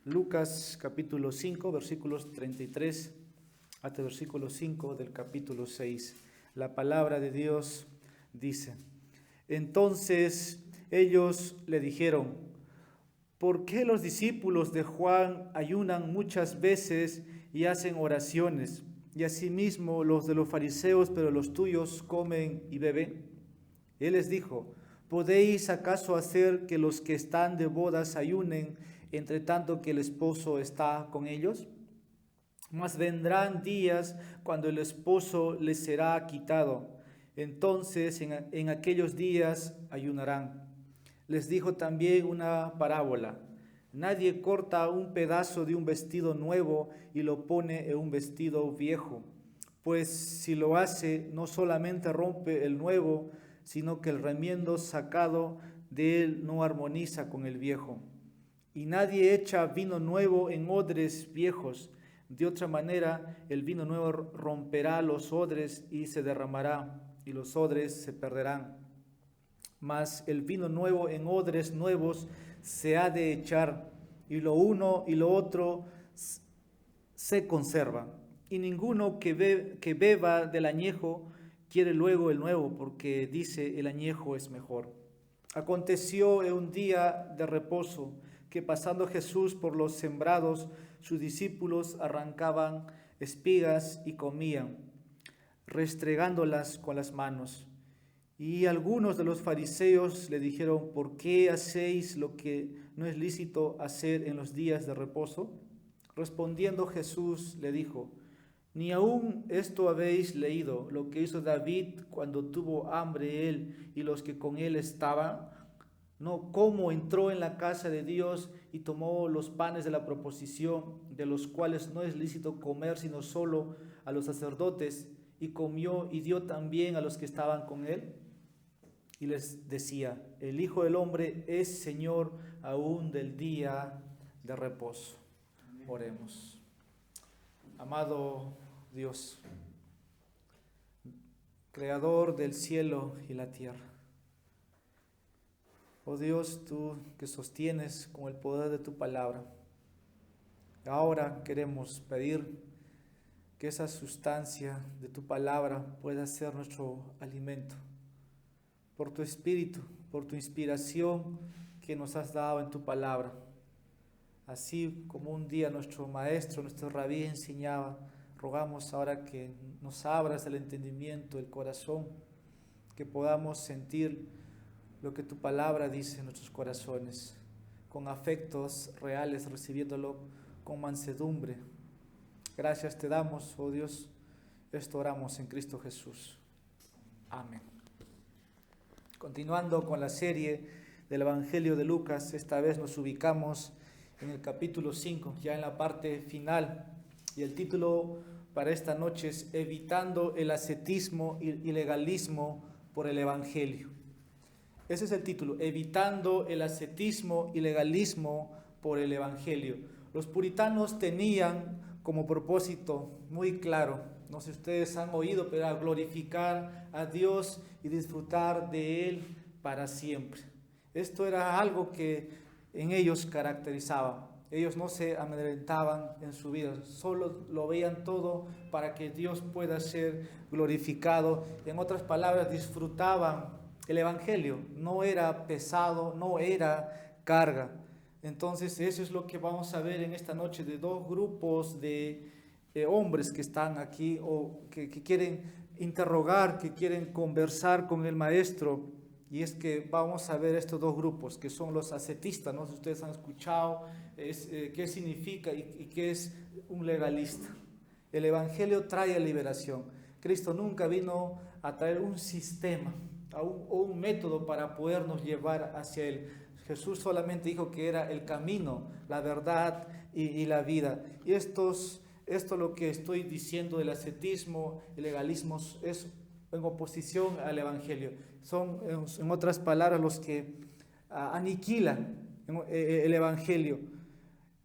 Lucas capítulo 5, versículos 33 hasta el versículo 5 del capítulo 6. La palabra de Dios dice: Entonces ellos le dijeron: ¿por qué los discípulos de Juan ayunan muchas veces y hacen oraciones, y asimismo los de los fariseos, pero los tuyos comen y beben? Él les dijo: ¿podéis acaso hacer que los que están de bodas ayunen, entre tanto que el esposo está con ellos? Mas vendrán días cuando el esposo les será quitado. Entonces en aquellos días ayunarán. Les dijo también una parábola: nadie corta un pedazo de un vestido nuevo y lo pone en un vestido viejo, pues si lo hace, no solamente rompe el nuevo, sino que el remiendo sacado de él no armoniza con el viejo. Y nadie echa vino nuevo en odres viejos. De otra manera, el vino nuevo romperá los odres y se derramará, y los odres se perderán. Mas el vino nuevo en odres nuevos se ha de echar, y lo uno y lo otro se conserva. Y ninguno que beba del añejo quiere luego el nuevo, porque dice: el añejo es mejor. Aconteció en un día de reposo que, pasando Jesús por los sembrados, sus discípulos arrancaban espigas y comían, restregándolas con las manos. Y algunos de los fariseos le dijeron: ¿por qué hacéis lo que no es lícito hacer en los días de reposo? Respondiendo Jesús le dijo: ¿ni aún esto habéis leído, lo que hizo David cuando tuvo hambre él y los que con él estaban? No, cómo entró en la casa de Dios y tomó los panes de la proposición, de los cuales no es lícito comer sino solo a los sacerdotes, y comió y dio también a los que estaban con él. Y les decía: el Hijo del Hombre es Señor aún del día de reposo. Oremos. Amado Dios, Creador del cielo y la tierra, oh Dios, tú que sostienes con el poder de tu palabra, ahora queremos pedir que esa sustancia de tu palabra pueda ser nuestro alimento, por tu Espíritu, por tu inspiración que nos has dado en tu palabra. Así como un día nuestro maestro, nuestro rabí enseñaba, rogamos ahora que nos abras el entendimiento, el corazón, que podamos sentir lo que tu palabra dice en nuestros corazones, con afectos reales, recibiéndolo con mansedumbre. Gracias te damos, oh Dios, esto oramos en Cristo Jesús. Amén. Continuando con la serie del Evangelio de Lucas, esta vez nos ubicamos en el capítulo 5, ya en la parte final, y el título para esta noche es Evitando el ascetismo y legalismo por el Evangelio. Ese es el título, Evitando el ascetismo y legalismo por el Evangelio. Los puritanos tenían como propósito muy claro, no sé si ustedes han oído, pero a glorificar a Dios y disfrutar de Él para siempre. Esto era algo que en ellos caracterizaba. Ellos no se amedrentaban en su vida, solo lo veían todo para que Dios pueda ser glorificado. En otras palabras, disfrutaban el Evangelio. No era pesado, no era carga. Entonces eso es lo que vamos a ver en esta noche, de dos grupos de hombres que están aquí o que quieren interrogar, que quieren conversar con el maestro. Y es que vamos a ver estos dos grupos, que son los ascetistas. No sé si ustedes han escuchado qué significa y qué es un legalista. El Evangelio trae liberación. Cristo nunca vino a traer un sistema o un método para podernos llevar hacia Él. Jesús solamente dijo que era el camino, la verdad y la vida. Y esto lo que estoy diciendo del ascetismo y legalismo es en oposición al Evangelio. Son, en otras palabras, los que aniquilan el Evangelio.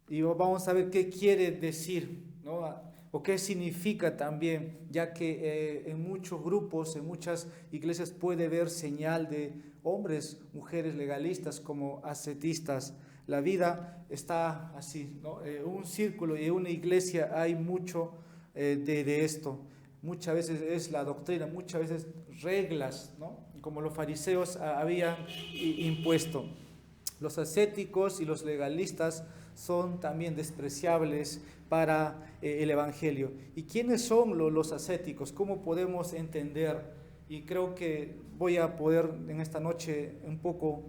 Y vamos a ver qué quiere decir, ¿no? O qué significa también, ya que en muchos grupos, en muchas iglesias puede ver señal de hombres, mujeres legalistas como ascetistas. la vida está así, ¿no? Un círculo y una iglesia hay mucho de esto. Muchas veces es la doctrina, muchas veces reglas, ¿no? Como los fariseos habían impuesto. Los ascéticos y los legalistas son también despreciables para el Evangelio. ¿Y quiénes son los ascéticos? ¿Cómo podemos entender? Y creo que voy a poder en esta noche un poco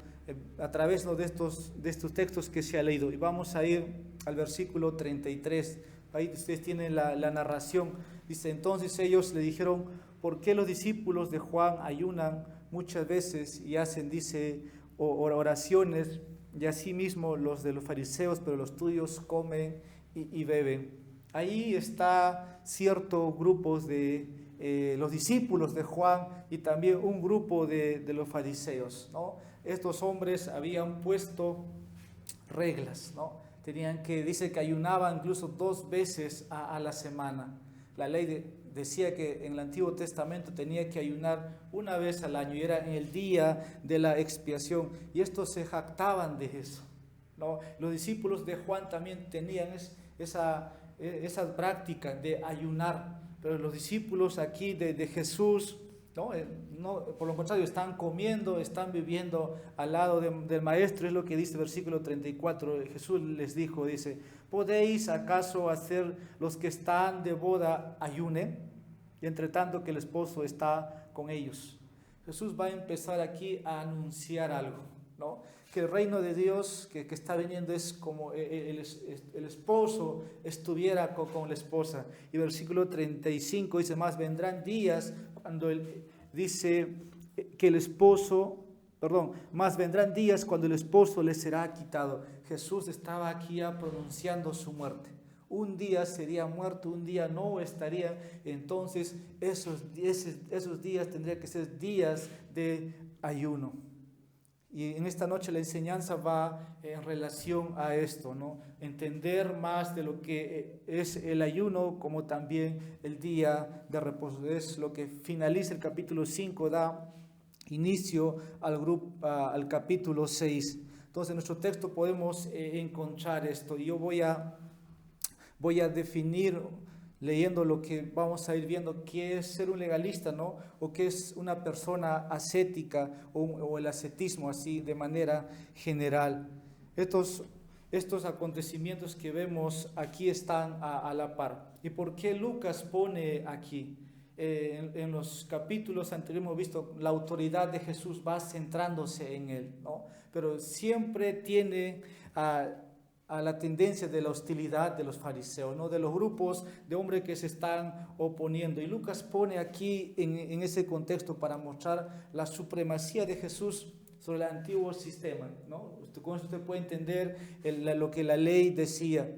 a través, ¿no?, de estos textos que se ha leído. Y vamos a ir al versículo 33. Ahí ustedes tienen la narración. Dice, entonces ellos le dijeron, ¿por qué los discípulos de Juan ayunan muchas veces y hacen, dice, oraciones, y asimismo los de los fariseos, pero los tuyos comen y beben? Ahí está ciertos grupos de los discípulos de Juan y también un grupo de los fariseos, ¿no? Estos hombres habían puesto reglas, ¿no? Dice que ayunaban incluso 2 veces a la semana. La ley decía que en el Antiguo Testamento tenía que ayunar 1 vez al año y era en el día de la expiación, y estos se jactaban de eso, ¿no? Los discípulos de Juan también tenían esa práctica de ayunar, pero los discípulos aquí de Jesús, ¿no? Por lo contrario, están comiendo, están viviendo al lado del Maestro. Es lo que dice el versículo 34. Jesús les dijo, dice, ¿podéis acaso hacer los que están de boda ayunen? Y entre tanto que el esposo está con ellos. Jesús va a empezar aquí a anunciar algo, ¿no? Que el reino de Dios que está viniendo es como el esposo estuviera con la esposa. Y versículo 35 dice, más vendrán días cuando más vendrán días cuando el esposo les será quitado. Jesús estaba aquí ya pronunciando su muerte. Un día sería muerto, un día no estaría. Entonces esos días tendrían que ser días de ayuno. Y en esta noche la enseñanza va en relación a esto, ¿no? Entender más de lo que es el ayuno, como también el día de reposo. Es lo que finaliza el capítulo 5, da inicio al capítulo 6. Entonces en nuestro texto podemos encontrar esto. Y yo voy a definir, leyendo lo que vamos a ir viendo, qué es ser un legalista, ¿no? O qué es una persona ascética o el ascetismo, así de manera general. Estos acontecimientos que vemos aquí están a la par. ¿Y por qué Lucas pone aquí? En los capítulos anteriores hemos visto la autoridad de Jesús va centrándose en él, ¿no? Pero siempre tiene a la tendencia de la hostilidad de los fariseos, ¿no? De los grupos de hombres que se están oponiendo. Y Lucas pone aquí en ese contexto para mostrar la supremacía de Jesús sobre el antiguo sistema, ¿no? Con eso usted puede entender lo que la ley decía,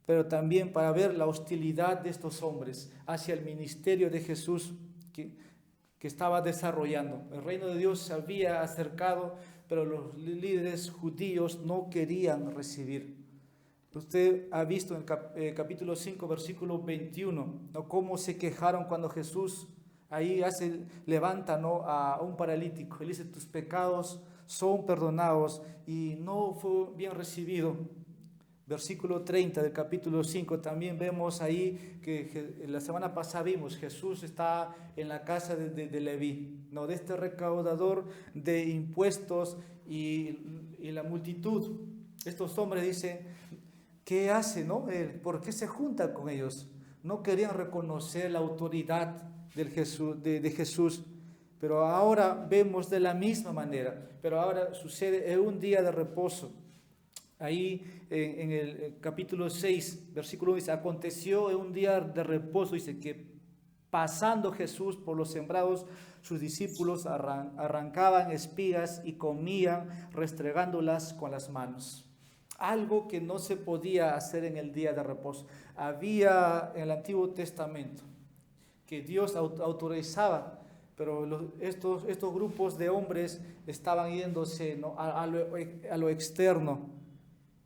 pero también para ver la hostilidad de estos hombres hacia el ministerio de Jesús que estaba desarrollando. El reino de Dios se había acercado, pero los líderes judíos no querían recibir. Usted ha visto en el capítulo 5, versículo 21, ¿no?, cómo se quejaron cuando Jesús ahí levanta, ¿no?, a un paralítico. Él dice, tus pecados son perdonados, y no fue bien recibido. Versículo 30 del capítulo 5, también vemos ahí que la semana pasada vimos, Jesús está en la casa de Leví, ¿no?, de este recaudador de impuestos, y la multitud, estos hombres dicen, ¿qué hace, no? ¿Por qué se junta con ellos? No querían reconocer la autoridad de Jesús, pero ahora vemos de la misma manera, pero ahora sucede en un día de reposo. Ahí en el capítulo 6, versículo 1 dice, aconteció en un día de reposo, dice que pasando Jesús por los sembrados, sus discípulos arrancaban espigas y comían restregándolas con las manos. Algo que no se podía hacer en el día de reposo. Había en el Antiguo Testamento que Dios autorizaba, pero estos grupos de hombres estaban yéndose, ¿no?, a lo externo.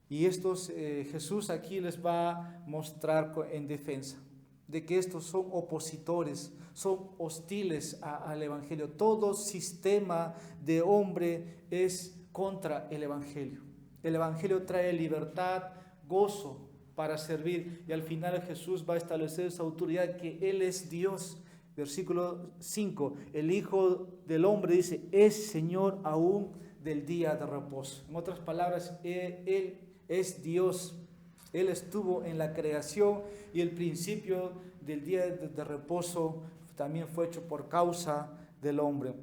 Y Jesús aquí les va a mostrar en defensa de que estos son opositores, son hostiles al Evangelio. Todo sistema de hombre es contra el Evangelio. El Evangelio trae libertad, gozo para servir, y al final Jesús va a establecer esa autoridad que Él es Dios. Versículo 5, el Hijo del Hombre dice, es Señor aún del día de reposo. En otras palabras, Él es Dios. Él estuvo en la creación y el principio del día de reposo también fue hecho por causa del hombre.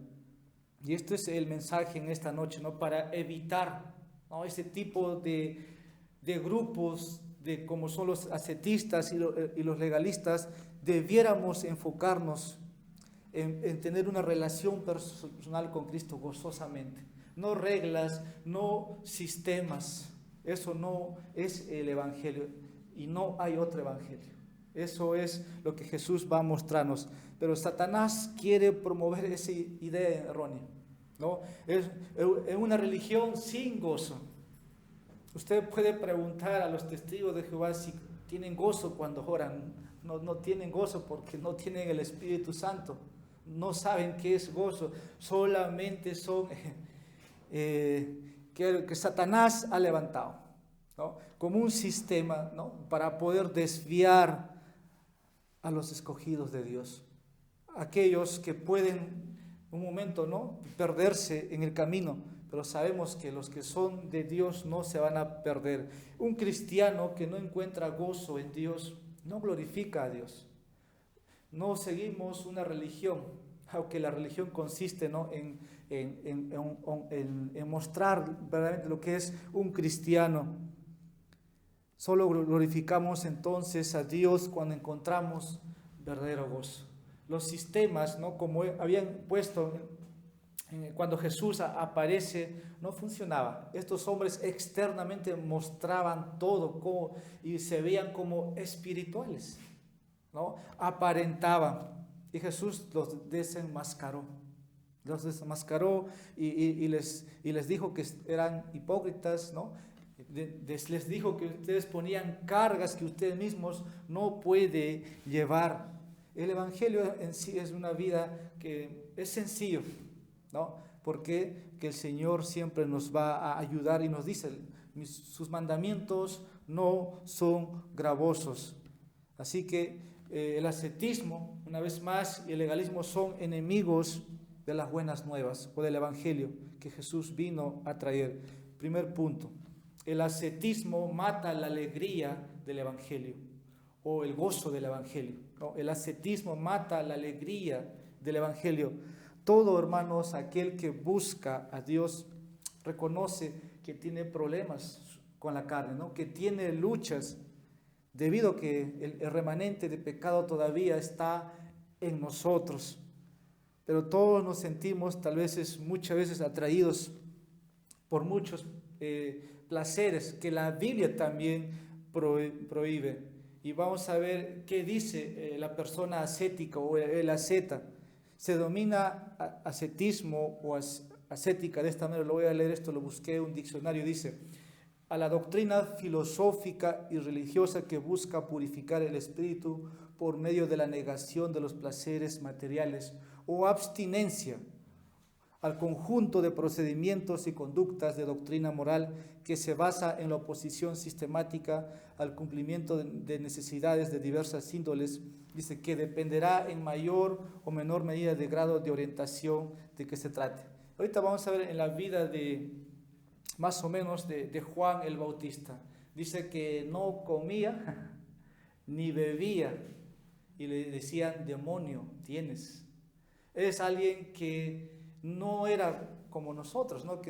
Y este es el mensaje en esta noche, ¿no? Para evitar, ¿no?, ese tipo de grupos, como son los ascetistas y los legalistas. Debiéramos enfocarnos en tener una relación personal con Cristo gozosamente. No reglas, no sistemas. Eso no es el Evangelio y no hay otro Evangelio. Eso es lo que Jesús va a mostrarnos. Pero Satanás quiere promover esa idea errónea, ¿no? Es una religión sin gozo. Usted puede preguntar a los testigos de Jehová si tienen gozo cuando oran. No tienen gozo porque no tienen el Espíritu Santo. No saben qué es gozo. Solamente son que Satanás ha levantado, ¿no?, como un sistema, ¿no?, para poder desviar a los escogidos de Dios. Aquellos que pueden un momento, ¿no?, perderse en el camino, pero sabemos que los que son de Dios no se van a perder. Un cristiano que no encuentra gozo en Dios no glorifica a Dios. No seguimos una religión, aunque la religión consiste, ¿no?, en mostrar verdaderamente lo que es un cristiano. Solo glorificamos entonces a Dios cuando encontramos verdadero gozo. Los sistemas, ¿no?, como habían puesto cuando Jesús aparece, no funcionaba. Estos hombres externamente mostraban todo y se veían como espirituales, ¿no? Aparentaban. Y Jesús los desenmascaró. Y les dijo que eran hipócritas, ¿no? Les dijo que ustedes ponían cargas que ustedes mismos no pueden llevar. El Evangelio en sí es una vida que es sencillo, ¿no? Porque que el Señor siempre nos va a ayudar y nos dice, sus mandamientos no son gravosos. Así que el ascetismo, una vez más, y el legalismo son enemigos de las buenas nuevas o del Evangelio que Jesús vino a traer. Primer punto, el ascetismo mata la alegría del Evangelio o el gozo del Evangelio, ¿no? El ascetismo mata la alegría del Evangelio. Todo, hermanos, aquel que busca a Dios reconoce que tiene problemas con la carne, ¿no?, que tiene luchas debido a que el remanente de pecado todavía está en nosotros. Pero todos nos sentimos muchas veces atraídos por muchos placeres que la Biblia también prohíbe. Y vamos a ver qué dice la persona ascética o el asceta. Se domina ascetismo o ascética de esta manera. Lo voy a leer, esto lo busqué en un diccionario. Dice: a la doctrina filosófica y religiosa que busca purificar el espíritu por medio de la negación de los placeres materiales o abstinencia, al conjunto de procedimientos y conductas de doctrina moral que se basa en la oposición sistemática al cumplimiento de necesidades de diversas índoles. Dice que dependerá en mayor o menor medida de grado de orientación de que se trate. Ahorita vamos a ver en la vida más o menos de Juan el Bautista. Dice que no comía ni bebía y le decían: demonio tienes. Es alguien que no era como nosotros, ¿no?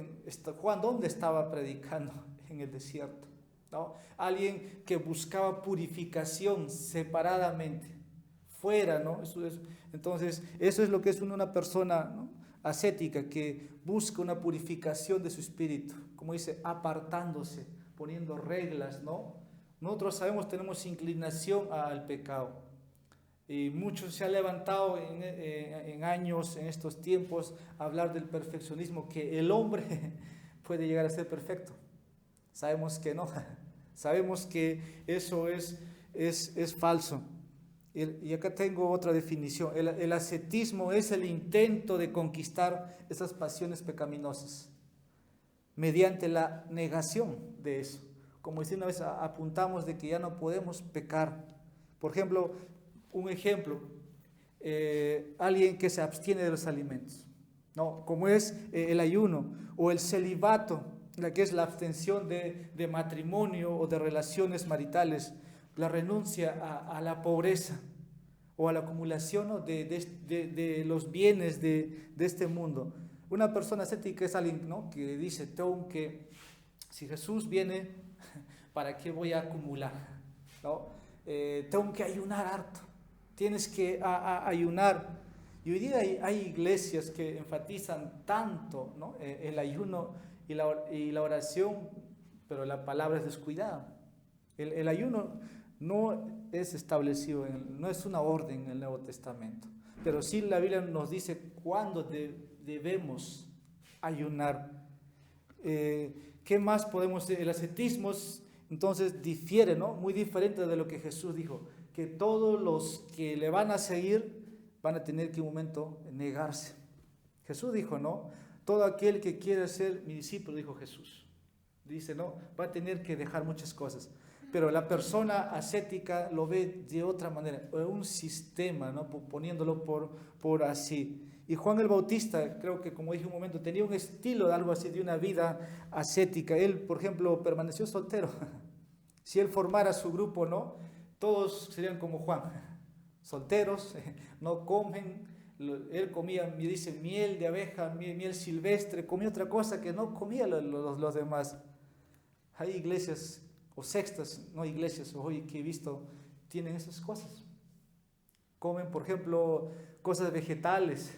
Juan, ¿dónde estaba predicando? En el desierto, ¿no? Alguien que buscaba purificación separadamente, fuera, ¿no? Entonces, eso es lo que es una persona, ¿no?, ascética, que busca una purificación de su espíritu, como dice, apartándose, poniendo reglas, ¿no? Nosotros sabemos, tenemos inclinación al pecado. Y muchos se han levantado en años, en estos tiempos, a hablar del perfeccionismo, que el hombre puede llegar a ser perfecto. Sabemos que no, sabemos que eso es falso. Y acá tengo otra definición. El ascetismo es el intento de conquistar esas pasiones pecaminosas mediante la negación de eso. Como decía una vez, apuntamos de que ya no podemos pecar. Por ejemplo, un ejemplo, alguien que se abstiene de los alimentos, ¿no? Como es el ayuno o el celibato, la que es la abstención de matrimonio o de relaciones maritales, la renuncia a la pobreza o a la acumulación, ¿no?, de los bienes de este mundo. Una persona ascética es alguien, ¿no?, que dice, si Jesús viene, ¿para qué voy a acumular? ¿No? Tengo que ayunar harto, tienes que ayunar. Y hoy día hay iglesias que enfatizan tanto, ¿no?, el ayuno y la oración, pero la palabra es descuidada. El ayuno no es establecido, no es una orden en el Nuevo Testamento, pero sí la Biblia nos dice cuándo debemos ayunar. ¿Qué más podemos decir? El ascetismo entonces difiere, ¿no?, muy diferente de lo que Jesús dijo, que todos los que le van a seguir van a tener que un momento negarse. Jesús dijo, ¿no?, todo aquel que quiera ser mi discípulo, dijo Jesús, dice, ¿no?, va a tener que dejar muchas cosas. Pero la persona ascética lo ve de otra manera, un sistema, ¿no?, poniéndolo por así. Y Juan el Bautista, creo que como dije un momento, tenía un estilo de algo así, de una vida ascética. Él, por ejemplo, permaneció soltero. Si él formara su grupo, ¿no?, todos serían como Juan, solteros, no comen. Él comía, me dice, miel de abeja, miel silvestre, comía otra cosa que no comía los demás. Hay iglesias o sectas, no iglesias, hoy que he visto, tienen esas cosas. Comen, por ejemplo, cosas vegetales,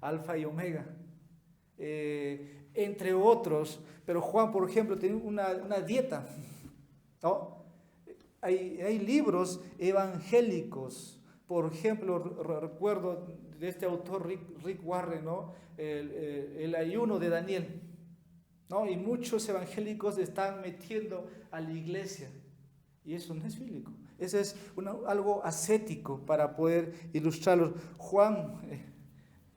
alfa y omega, entre otros. Pero Juan, por ejemplo, tenía una dieta, ¿no? Hay libros evangélicos, por ejemplo, recuerdo de este autor Rick Warren, ¿no?, el ayuno de Daniel, ¿no? Y muchos evangélicos están metiendo a la iglesia, y eso no es bíblico. Eso es algo ascético para poder ilustrarlo. Juan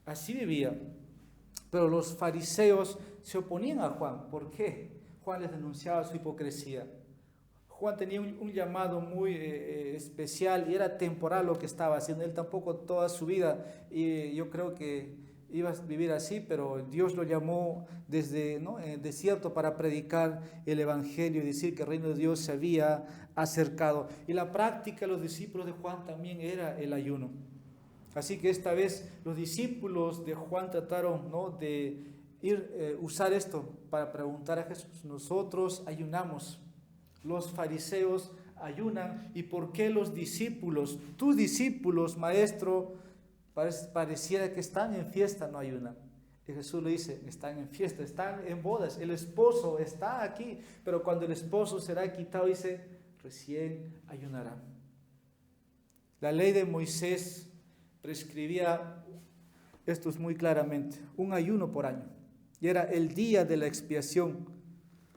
así vivía, pero los fariseos se oponían a Juan. ¿Por qué? Juan les denunciaba su hipocresía. Juan tenía un llamado muy especial y era temporal lo que estaba haciendo. Él tampoco toda su vida, y yo creo que iba a vivir así, pero Dios lo llamó desde, ¿no?, el desierto para predicar el evangelio y decir que el reino de Dios se había acercado. Y la práctica de los discípulos de Juan también era el ayuno. Así que esta vez los discípulos de Juan trataron, ¿no?, de usar esto para preguntar a Jesús. Nosotros ayunamos, los fariseos ayunan, ¿y por qué los discípulos, tus discípulos, maestro, pareciera que están en fiesta, no ayunan? Y Jesús le dice, están en fiesta, están en bodas, el esposo está aquí, pero cuando el esposo será quitado, dice, recién ayunarán. La ley de Moisés prescribía esto muy claramente, un ayuno por año, y era el día de la expiación,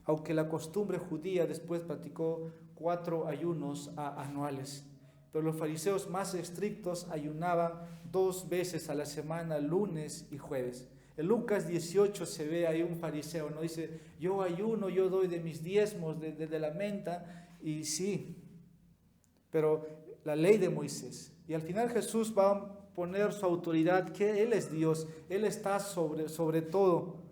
aunque la costumbre judía después practicó 4 ayunos anuales. Pero los fariseos más estrictos ayunaban 2 veces a la semana, lunes y jueves. En Lucas 18 se ve ahí un fariseo, ¿no? Dice, yo ayuno, yo doy de mis diezmos, de la menta, y sí, pero la ley de Moisés. Y al final Jesús va a poner su autoridad, que Él es Dios, Él está sobre todo.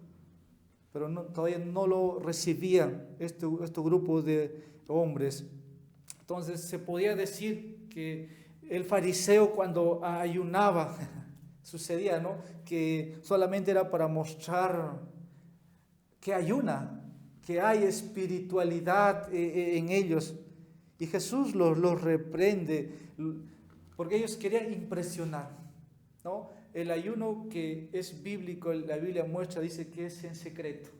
Pero todavía no lo recibían este grupo de hombres. Entonces se podía decir que el fariseo cuando ayunaba, sucedía, ¿no?, que solamente era para mostrar que ayuna, que hay espiritualidad en ellos. Y Jesús los reprende, porque ellos querían impresionar, ¿no? El ayuno que es bíblico, la Biblia muestra, dice que es en secreto,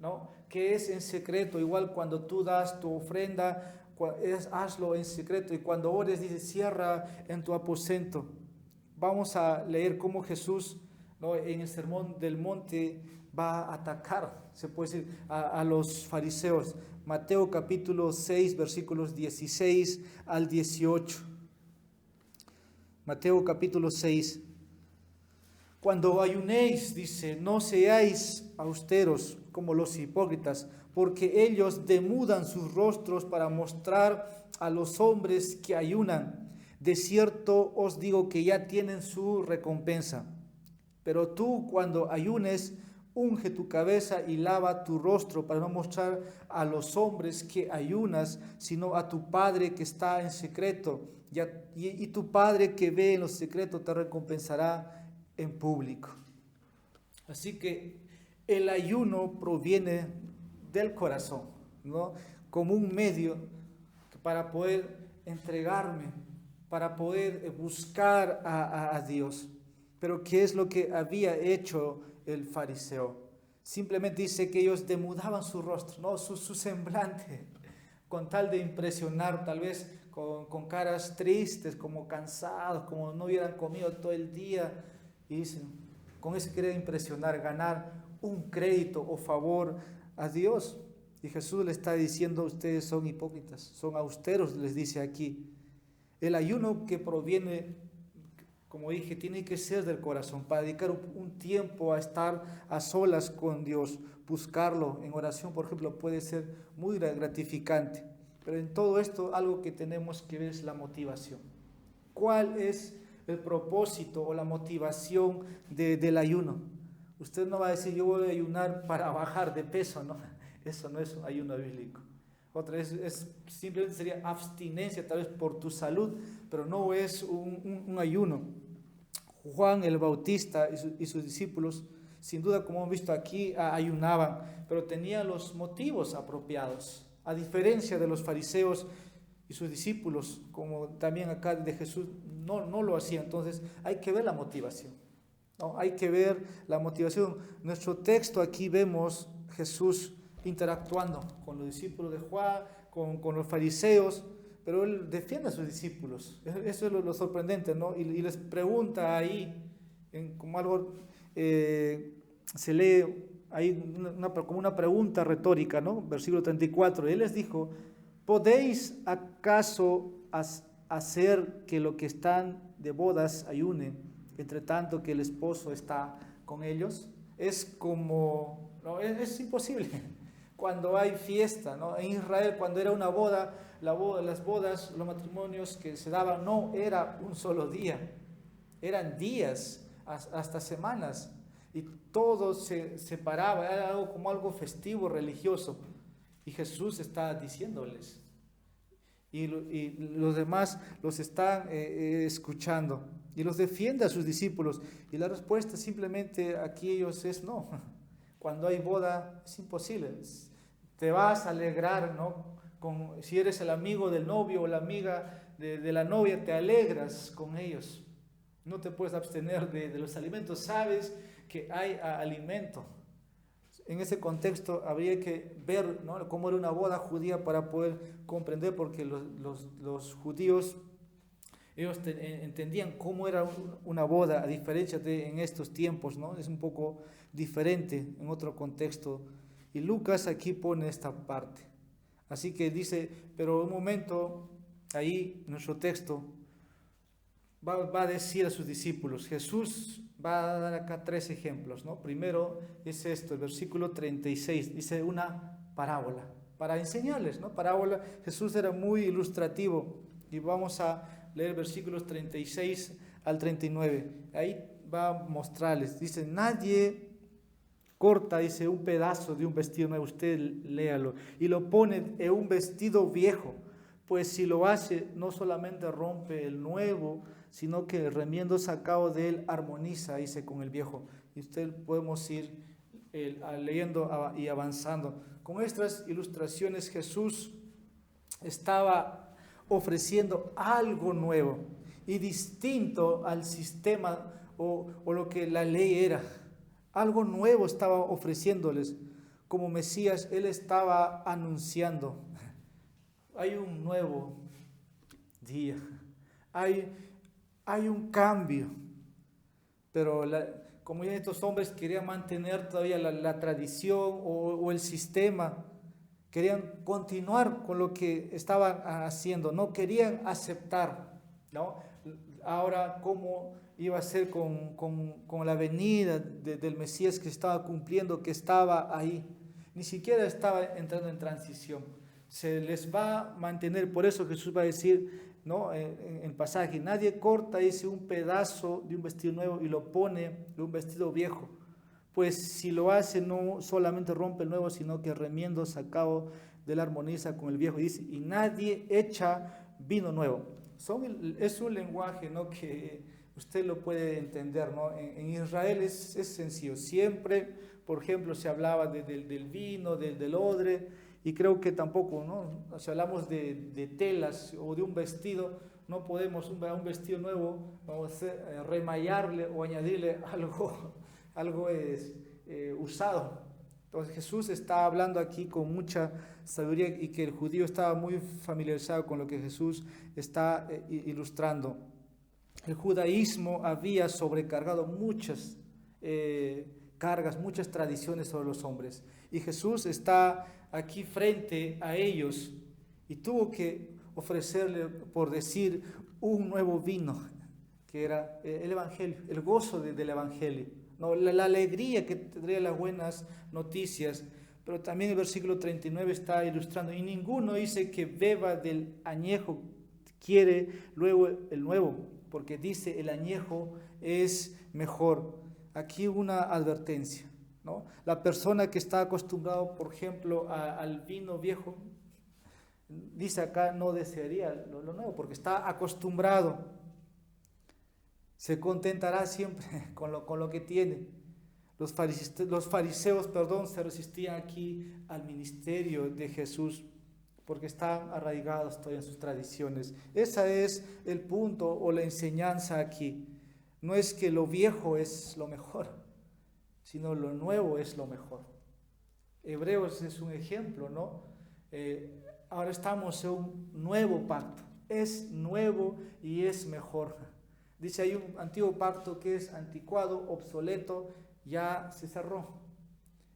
¿no? Que es en secreto, igual cuando tú das tu ofrenda, hazlo en secreto, y cuando ores, dice, cierra en tu aposento. Vamos a leer cómo Jesús, ¿no?, en el Sermón del Monte va a atacar, se puede decir, a los fariseos. Mateo capítulo 6, versículos 16 al 18. Mateo capítulo 6. Cuando ayunéis, dice, no seáis austeros como los hipócritas, porque ellos demudan sus rostros para mostrar a los hombres que ayunan. De cierto os digo que ya tienen su recompensa. Pero tú, cuando ayunes, unge tu cabeza y lava tu rostro para no mostrar a los hombres que ayunas, sino a tu Padre que está en secreto. Y tu Padre que ve en lo secreto te recompensará en público. Así que el ayuno proviene del corazón, ¿no? Como un medio para poder entregarme, para poder buscar a Dios. Pero ¿qué es lo que había hecho el fariseo? Simplemente dice que ellos demudaban su rostro, ¿no? Su semblante, con tal de impresionar, tal vez con caras tristes, como cansados, como no hubieran comido todo el día. Y dicen, con eso quieren impresionar, ganar un crédito o favor a Dios. Y Jesús le está diciendo, ustedes son hipócritas, son austeros, les dice aquí. El ayuno que proviene, como dije, tiene que ser del corazón, para dedicar un tiempo a estar a solas con Dios, buscarlo en oración, por ejemplo, puede ser muy gratificante. Pero en todo esto, algo que tenemos que ver es la motivación. ¿Cuál es el propósito o la motivación del ayuno? Usted no va a decir, yo voy a ayunar para bajar de peso, ¿no? Eso no es un ayuno bíblico. Otra simplemente sería abstinencia, tal vez por tu salud, pero no es un ayuno. Juan el Bautista y sus discípulos, sin duda, como hemos visto aquí, ayunaban, pero tenían los motivos apropiados, a diferencia de los fariseos y sus discípulos, como también acá de Jesús, no lo hacían. Entonces hay que ver la motivación, ¿no? Hay que ver la motivación. Nuestro texto aquí vemos Jesús interactuando con los discípulos de Juan, con los fariseos, pero él defiende a sus discípulos. Eso es lo sorprendente, ¿no? Y les pregunta ahí, como algo, se lee ahí como una pregunta retórica, ¿no? Versículo 34, y él les dijo, ¿podéis acaso hacer que los que están de bodas ayunen, entre tanto que el esposo está con ellos? Es como, no, es imposible. Cuando hay fiesta, ¿no? En Israel, cuando era una boda, las bodas, los matrimonios que se daban, no era un solo día, eran días, hasta semanas, y todo se separaba, era algo como algo festivo, religioso. Y Jesús está diciéndoles, y los demás los están escuchando, y los defiende a sus discípulos, y la respuesta simplemente aquí ellos es no. Cuando hay boda es imposible. Te vas a alegrar, ¿no? Si eres el amigo del novio o la amiga de la novia, te alegras con ellos. No te puedes abstener de los alimentos, sabes que hay alimento. En ese contexto habría que ver, ¿no?, cómo era una boda judía para poder comprender, porque los judíos, ellos entendían cómo era una boda, a diferencia de en estos tiempos, ¿no? Es un poco diferente en otro contexto. Y Lucas aquí pone esta parte. Así que dice, pero un momento, ahí nuestro texto va a decir a sus discípulos, Jesús va a dar acá 3 ejemplos, ¿no? Primero es esto, el versículo 36, dice una parábola, para enseñarles, ¿no? Parábola, Jesús era muy ilustrativo, y vamos a leer versículos 36 al 39, ahí va a mostrarles, dice, nadie corta, dice, un pedazo de un vestido nuevo, usted léalo, y lo pone en un vestido viejo, pues si lo hace, no solamente rompe el nuevo, sino que el remiendo sacado de él armoniza, dice, con el viejo. Y usted podemos ir leyendo y avanzando. Con estas ilustraciones Jesús estaba ofreciendo algo nuevo y distinto al sistema o lo que la ley era. Algo nuevo estaba ofreciéndoles. Como Mesías, Él estaba anunciando, hay un nuevo día, hay un cambio, pero como ya estos hombres querían mantener todavía la tradición o el sistema, querían continuar con lo que estaban haciendo, no querían aceptar, ¿no?, Ahora, ¿cómo iba a ser con la venida del Mesías que estaba cumpliendo, que estaba ahí? Ni siquiera estaba entrando en transición. Se les va a mantener, por eso Jesús va a decir, ¿no? En el pasaje, nadie corta, dice, un pedazo de un vestido nuevo y lo pone de un vestido viejo. Pues si lo hace, no solamente rompe el nuevo, sino que remiendo sacado de la armoniza con el viejo. Y dice, y nadie echa vino nuevo. Es un lenguaje, ¿no?, que usted lo puede entender, ¿no? En Israel es sencillo. Siempre, por ejemplo, se hablaba del vino, del odre, y creo que tampoco, ¿no? Si hablamos de telas o de un vestido, no podemos un vestido nuevo, vamos a remallarle o añadirle algo usado. Entonces Jesús está hablando aquí con mucha sabiduría y que el judío estaba muy familiarizado con lo que Jesús está ilustrando. El judaísmo había sobrecargado muchas cargas, muchas tradiciones sobre los hombres. Y Jesús está aquí frente a ellos y tuvo que ofrecerle, por decir, un nuevo vino, que era el Evangelio, el gozo del Evangelio, ¿no? La alegría que tendría las buenas noticias. Pero también el versículo 39 está ilustrando, y ninguno dice que beba del añejo, quiere luego el nuevo, porque dice el añejo es mejor. Aquí una advertencia, ¿no? La persona que está acostumbrado, por ejemplo, al vino viejo, dice acá, no desearía lo nuevo, porque está acostumbrado. Se contentará siempre con lo que tiene. Los fariseos, se resistían aquí al ministerio de Jesús porque están arraigados todavía en sus tradiciones. Ese es el punto o la enseñanza aquí. No es que lo viejo es lo mejor, sino lo nuevo es lo mejor. Hebreos es un ejemplo, ¿no? Ahora estamos en un nuevo pacto. Es nuevo y es mejor. Dice, hay un antiguo pacto que es anticuado, obsoleto, ya se cerró.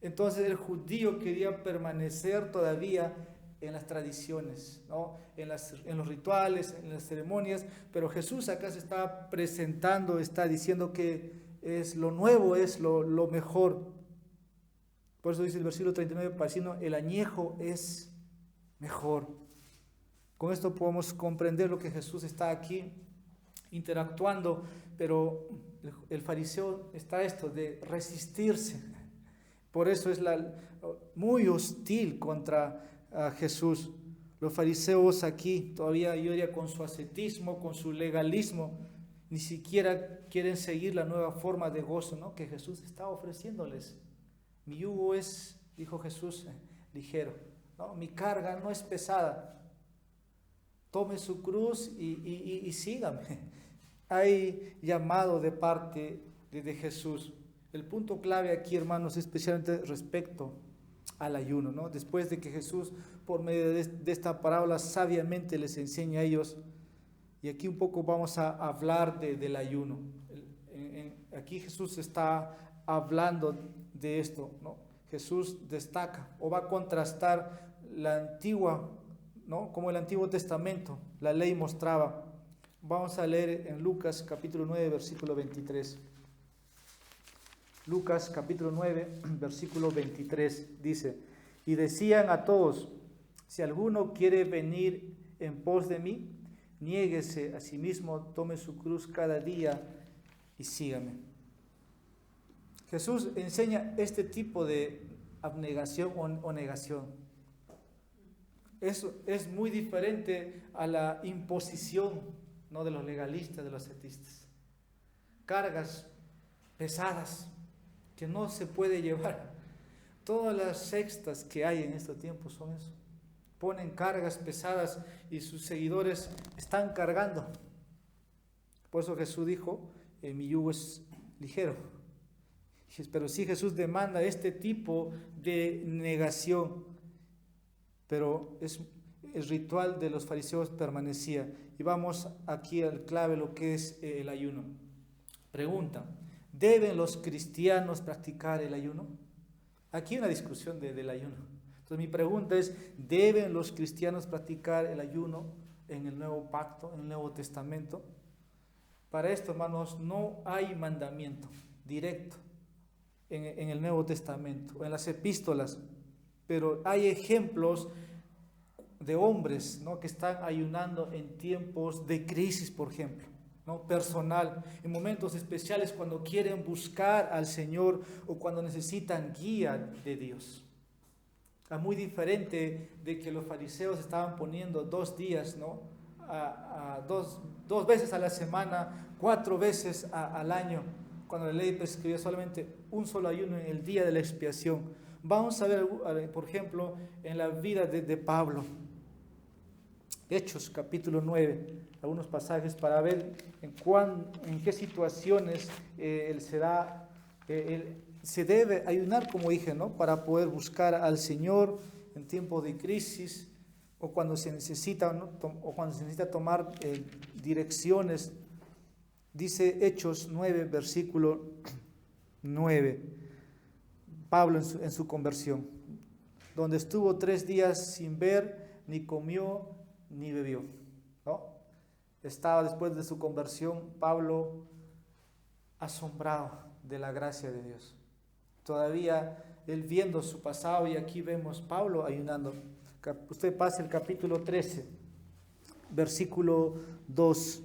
Entonces el judío quería permanecer todavía en las tradiciones, ¿no? en los rituales, en las ceremonias, pero Jesús acá se está presentando, está diciendo que es lo nuevo, es lo mejor. Por eso dice el versículo 39, parecino, el añejo es mejor. Con esto podemos comprender lo que Jesús está aquí interactuando, pero el fariseo está esto de resistirse. Por eso es muy hostil contra Jesús. Los fariseos aquí todavía, yo diría, con su ascetismo, con su legalismo, ni siquiera quieren seguir la nueva forma de gozo, ¿no?, que Jesús está ofreciéndoles. Mi yugo es, dijo Jesús, ligero, ¿no? Mi carga no es pesada. Tome su cruz y sígame. Hay llamado de parte de Jesús. El punto clave aquí, hermanos, especialmente respecto al ayuno, ¿no? Después de que Jesús, por medio de esta parábola, sabiamente les enseña a ellos, y aquí un poco vamos a hablar del ayuno. Aquí Jesús está hablando de esto, ¿no? Jesús destaca o va a contrastar la antigua, ¿no?, como el Antiguo Testamento, la ley mostraba. Vamos a leer en Lucas capítulo 9, versículo 23. Lucas capítulo 9, versículo 23 dice, y decían a todos, si alguno quiere venir en pos de mí, niéguese a sí mismo, tome su cruz cada día y sígame. Jesús enseña este tipo de abnegación o negación. Eso es muy diferente a la imposición, no de los legalistas, de los ascetistas. Cargas pesadas que no se puede llevar. Todas las sectas que hay en estos tiempos son eso. Ponen cargas pesadas y sus seguidores están cargando. Por eso Jesús dijo, mi yugo es ligero. Pero sí, Jesús demanda este tipo de negación. Pero el ritual de los fariseos permanecía. Y vamos aquí al clave, lo que es el ayuno. Pregunta, ¿deben los cristianos practicar el ayuno? Aquí hay una discusión del ayuno. Entonces mi pregunta es, ¿deben los cristianos practicar el ayuno en el Nuevo Pacto, en el Nuevo Testamento? Para esto, hermanos, no hay mandamiento directo en el Nuevo Testamento, en las epístolas, pero hay ejemplos de hombres, ¿no?, que están ayunando en tiempos de crisis, por ejemplo, ¿no?, personal, en momentos especiales cuando quieren buscar al Señor o cuando necesitan guía de Dios. Es muy diferente de que los fariseos estaban poniendo 2 días, ¿no?, dos veces a la semana, 4 veces al año, cuando la ley prescribía solamente un solo ayuno en el día de la expiación. Vamos a ver, por ejemplo, en la vida de Pablo. Hechos capítulo 9, algunos pasajes para ver en qué situaciones él se debe ayunar, como dije, ¿no?, para poder buscar al Señor en tiempo de crisis o cuando se necesita, ¿no?, tomar direcciones. Dice Hechos 9, versículo 9, Pablo en su conversión, donde estuvo 3 días sin ver, ni comió, ni bebió, ¿no? Estaba después de su conversión, Pablo, asombrado de la gracia de Dios. Todavía él viendo su pasado, y aquí vemos Pablo ayunando. Usted pasa el capítulo 13, versículo 2.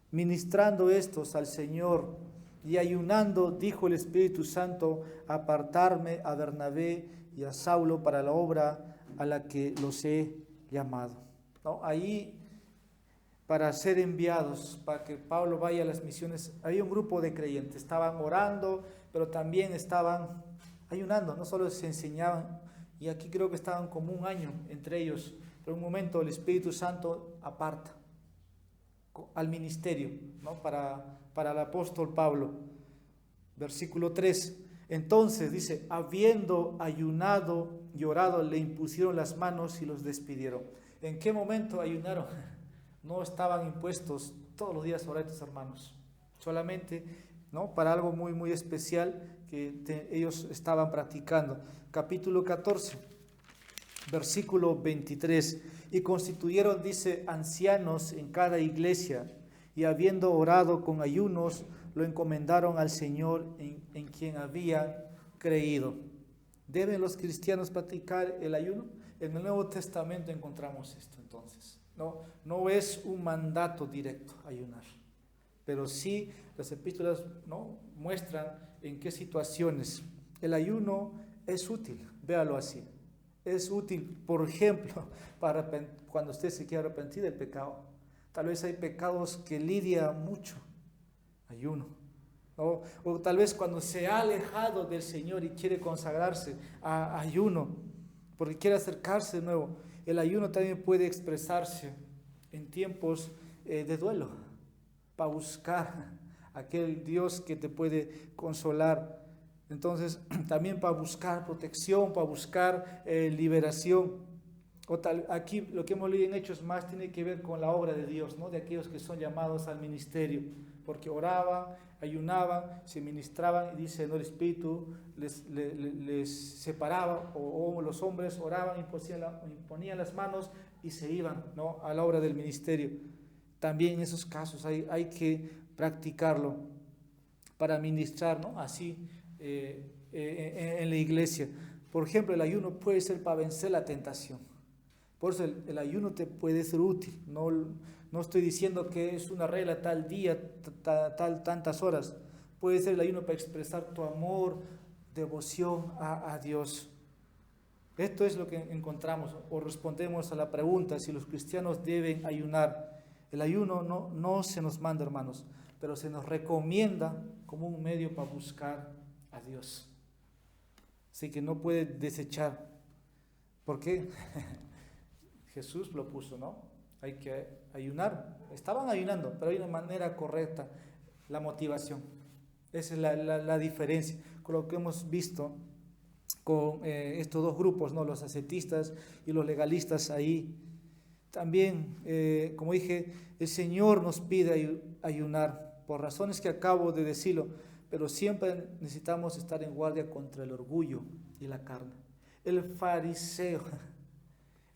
Ministrando estos al Señor y ayunando, dijo el Espíritu Santo: apartarme a Bernabé y a Saulo para la obra a la que los he llamado. ¿No? Ahí, para ser enviados, para que Pablo vaya a las misiones, había un grupo de creyentes, estaban orando, pero también estaban ayunando, no solo se enseñaban, y aquí creo que estaban como 1 año entre ellos, pero en un momento el Espíritu Santo aparta al ministerio, ¿no?, para el apóstol Pablo. Versículo 3, entonces dice: habiendo ayunado y orado, le impusieron las manos y los despidieron. ¿En qué momento ayunaron? No estaban impuestos todos los días a orar, hermanos, solamente, ¿no?, para algo muy, muy especial que ellos estaban practicando. Capítulo 14, versículo 23, y constituyeron, dice, ancianos en cada iglesia, y habiendo orado con ayunos, lo encomendaron al Señor en quien habían creído. ¿Deben los cristianos practicar el ayuno? En el Nuevo Testamento encontramos esto, entonces. No es un mandato directo ayunar, pero sí las epístolas, ¿no?, muestran en qué situaciones el ayuno es útil. Véalo así. Es útil, por ejemplo, cuando usted se quiere arrepentir del pecado. Tal vez hay pecados que lidia mucho, ayuno, ¿no? O tal vez cuando se ha alejado del Señor y quiere consagrarse, a ayuno, porque quiere acercarse de nuevo. El ayuno también puede expresarse en tiempos de duelo, para buscar aquel Dios que te puede consolar. Entonces, también para buscar protección, para buscar liberación. Aquí lo que hemos leído en Hechos más tiene que ver con la obra de Dios, ¿no?, de aquellos que son llamados al ministerio, porque oraban, ayunaban, se ministraban, y dice, ¿no?, el Espíritu les separaba, o los hombres oraban, imponían las manos y se iban, ¿no?, a la obra del ministerio. También en esos casos hay que practicarlo para ministrar, ¿no?, así en la iglesia. Por ejemplo, el ayuno puede ser para vencer la tentación. Por eso el ayuno te puede ser útil. No estoy diciendo que es una regla tal día, tantas horas. Puede ser el ayuno para expresar tu amor, devoción a Dios. Esto es lo que encontramos, o respondemos a la pregunta si los cristianos deben ayunar. El ayuno no se nos manda, hermanos, pero se nos recomienda como un medio para buscar a Dios. Así que no puede desechar. ¿Por qué? Jesús lo puso, ¿no? Hay que ayunar. Estaban ayunando, pero hay una manera correcta, la motivación. Esa es la diferencia con lo que hemos visto con estos 2 grupos, ¿no?, los ascetistas y los legalistas ahí. También, como dije, el Señor nos pide ayunar por razones que acabo de decirlo, pero siempre necesitamos estar en guardia contra el orgullo y la carne. El fariseo,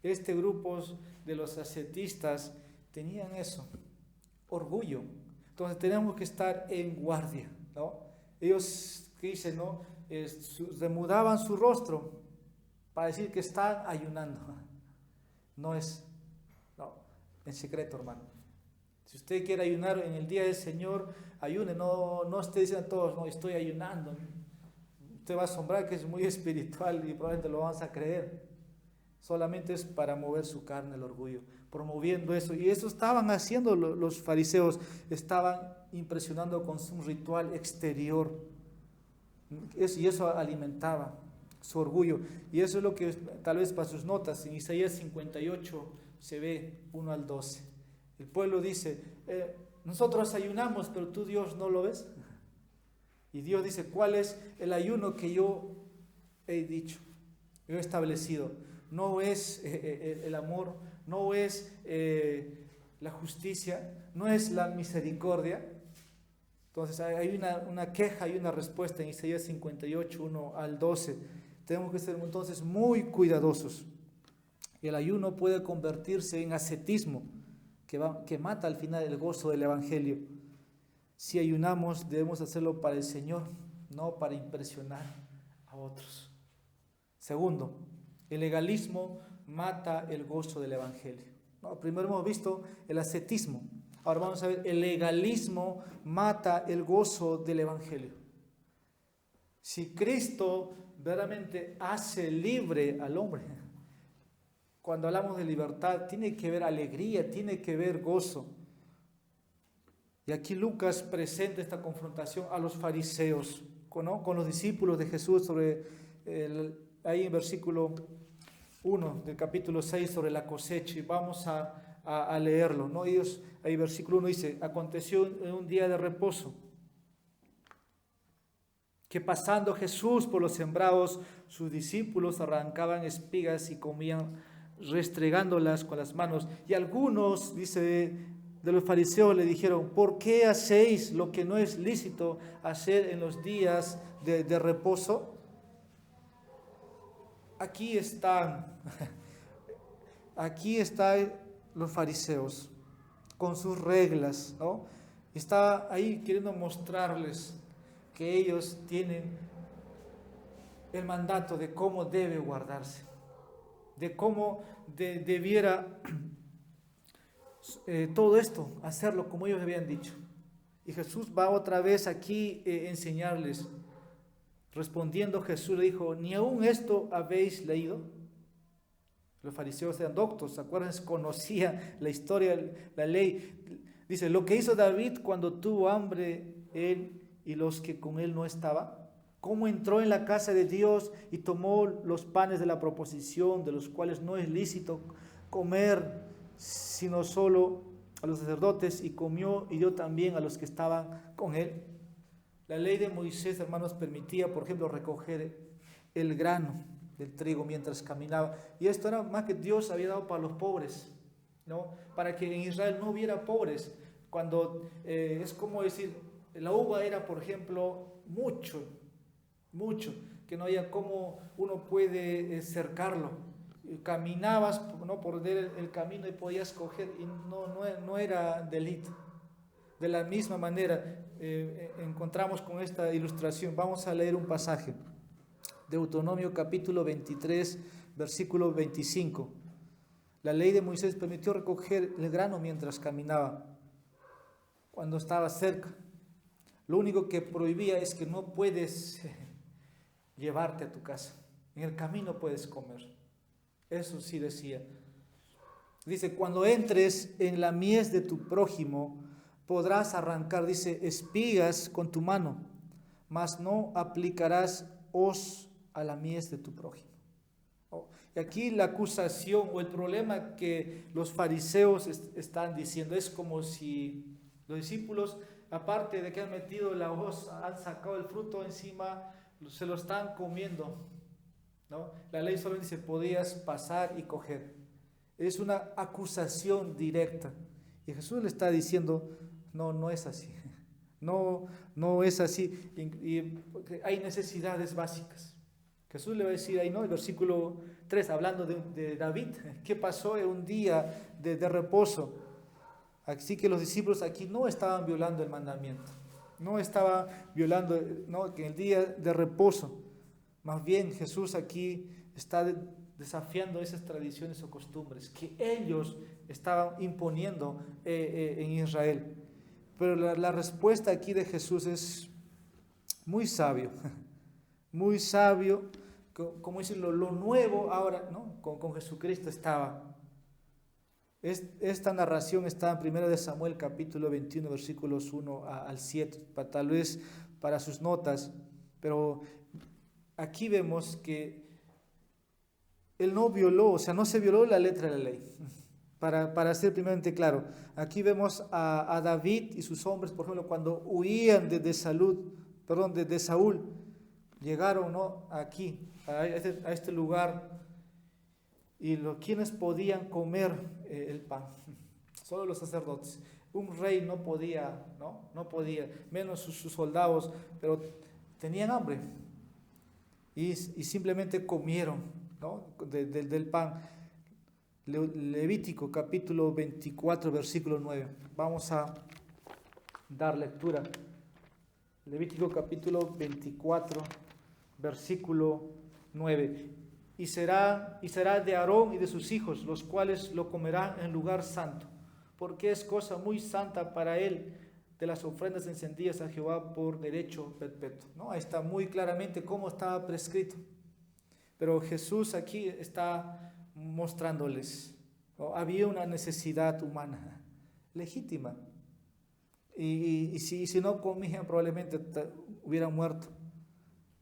este grupo de los ascetistas tenían eso, orgullo, Entonces tenemos que estar en guardia, ¿no? Ellos, ¿qué dicen, no? Remudaban su rostro para decir que están ayunando. No es, no, en secreto, hermano. Si usted quiere ayunar en el día del Señor, ayune, no esté diciendo a todos, no, estoy ayunando. Usted va a asombrar que es muy espiritual y probablemente lo vamos a creer. Solamente es para mover su carne, el orgullo, promoviendo eso. Y eso estaban haciendo los fariseos, estaban impresionando con su ritual exterior. Y eso alimentaba su orgullo. Y eso es lo que tal vez para sus notas, en Isaías 58 se ve 1 al 12. El pueblo dice, nosotros ayunamos, pero tú, Dios, ¿no lo ves? Y Dios dice, ¿cuál es el ayuno que yo he dicho, yo he establecido? No es el amor, no es la justicia, no es la misericordia. Entonces hay una queja y una respuesta en Isaías 58, 1 al 12. Tenemos que ser entonces muy cuidadosos. Y el ayuno puede convertirse en ascetismo, que mata al final el gozo del Evangelio. Si ayunamos, debemos hacerlo para el Señor, no para impresionar a otros. Segundo, el legalismo mata el gozo del Evangelio. No, primero hemos visto el ascetismo. Ahora vamos a ver, el legalismo mata el gozo del Evangelio. Si Cristo verdaderamente hace libre al hombre, cuando hablamos de libertad, tiene que ver alegría, tiene que ver gozo. Y aquí Lucas presenta esta confrontación a los fariseos, con los discípulos de Jesús, ahí en versículo 1 del capítulo 6, sobre la cosecha, y vamos a leerlo, ¿no? Ellos, ahí versículo 1 dice, aconteció en un día de reposo, que pasando Jesús por los sembrados, sus discípulos arrancaban espigas y comían restregándolas con las manos. Y algunos, dice, de los fariseos le dijeron, ¿por qué hacéis lo que no es lícito hacer en los días de reposo? Aquí están los fariseos con sus reglas, ¿no? Está ahí queriendo mostrarles que ellos tienen el mandato de cómo debe guardarse, de cómo debiera todo esto, hacerlo como ellos habían dicho. Y Jesús va otra vez aquí enseñarles. Respondiendo Jesús le dijo, ¿ni aún esto habéis leído? Los fariseos eran doctos, ¿se acuerdan? Conocían la historia, la ley. Dice, lo que hizo David cuando tuvo hambre, él y los que con él no estaban. Cómo entró en la casa de Dios y tomó los panes de la proposición, de los cuales no es lícito comer, sino solo a los sacerdotes, y comió y dio también a los que estaban con él. La ley de Moisés, hermanos, permitía, por ejemplo, recoger el grano del trigo mientras caminaba. Y esto era más que Dios había dado para los pobres, ¿no? Para que en Israel no hubiera pobres. Cuando es como decir, la uva era, por ejemplo, mucho, que no había cómo uno puede cercarlo. Caminabas, ¿no?, por el camino y podías coger, y no era delito. De la misma manera encontramos con esta ilustración. Vamos a leer un pasaje, Deuteronomio capítulo 23, versículo 25. La ley de Moisés permitió recoger el grano mientras caminaba, cuando estaba cerca. Lo único que prohibía es que no puedes llevarte a tu casa. En el camino puedes comer. Eso sí decía. Dice, cuando entres en la mies de tu prójimo, podrás arrancar, dice, espigas con tu mano, mas no aplicarás hoz a la mies de tu prójimo. Y aquí la acusación o el problema que los fariseos están diciendo es como si los discípulos, aparte de que han metido la hoz, han sacado el fruto encima, se lo están comiendo, ¿no? La ley solo dice, podías pasar y coger. Es una acusación directa. Y Jesús le está diciendo, no es así. No es así. Y hay necesidades básicas. Jesús le va a decir ahí, ¿no? El versículo 3, hablando de David, ¿qué pasó en un día de reposo? Así que los discípulos aquí no estaban violando el mandamiento, no estaban violando, ¿no?, que el día de reposo. Más bien Jesús aquí está desafiando esas tradiciones o costumbres que ellos estaban imponiendo en Israel. Pero la respuesta aquí de Jesús es muy sabio, muy sabio. Como decirlo, lo nuevo ahora, ¿no?, con Jesucristo estaba. Esta narración está en 1 de Samuel capítulo 21 versículos 1 al 7, tal vez para sus notas, pero aquí vemos que él no violó, o sea, no se violó la letra de la ley. Para ser primeramente claro, aquí vemos a David y sus hombres, por ejemplo, cuando huían de Saúl, llegaron, ¿no?, aquí, a este lugar, y quienes podían comer el pan, solo los sacerdotes. Un rey no podía, menos sus soldados, pero tenían hambre y simplemente comieron, ¿no?, del pan. Levítico capítulo 24 versículo 9. Vamos a dar lectura. Levítico capítulo 24 versículo 9. Y será de Aarón y de sus hijos, los cuales lo comerán en lugar santo, porque es cosa muy santa para él, de las ofrendas encendidas a Jehová por derecho perpetuo. ¿No? Ahí está muy claramente cómo estaba prescrito. Pero Jesús aquí está mostrándoles, ¿no?, había una necesidad humana legítima. Y si no comían, probablemente hubieran muerto.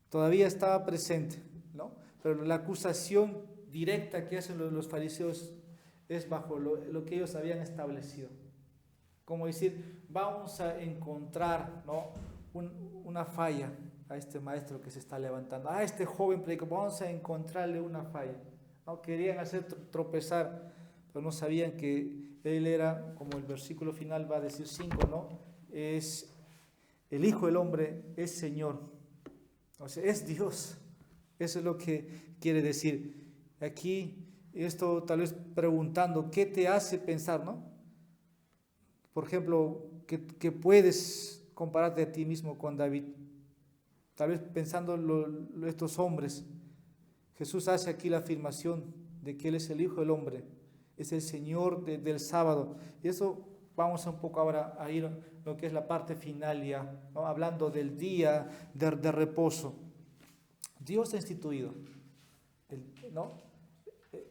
Todavía estaba presente, ¿no? Pero la acusación directa que hacen los fariseos es bajo lo que ellos habían establecido. Como decir, vamos a encontrar, ¿no?, una falla a este maestro que se está levantando, a este joven predicador, vamos a encontrarle una falla, ¿no? Querían hacer tropezar, pero no sabían que él era, como el versículo final va a decir 5, ¿no?, es el Hijo del Hombre, es Señor, o sea, es Dios. Eso es lo que quiere decir aquí. Esto tal vez preguntando, ¿qué te hace pensar, no? Por ejemplo, que puedes compararte a ti mismo con David. Tal vez pensando estos hombres, Jesús hace aquí la afirmación de que Él es el Hijo del Hombre, es el Señor del sábado. Y eso vamos un poco ahora a ir a lo que es la parte final ya, ¿no?, hablando del día de reposo. Dios ha instituido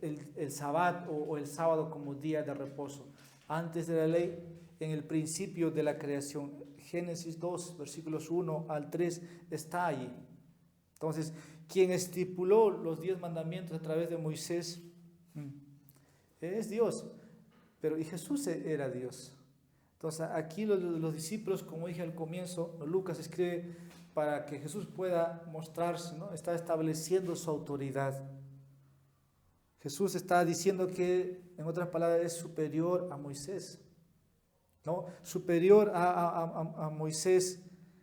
el sabbat o el sábado como día de reposo. Antes de la ley, en el principio de la creación, Génesis 2, versículos 1 al 3, está allí. Entonces, quien estipuló los 10 mandamientos a través de Moisés es Dios, pero y Jesús era Dios. Entonces, aquí los discípulos, como dije al comienzo, Lucas escribe para que Jesús pueda mostrarse, ¿no? Está estableciendo su autoridad. Jesús está diciendo que, en otras palabras, es superior a Moisés, ¿no? Superior a Moisés,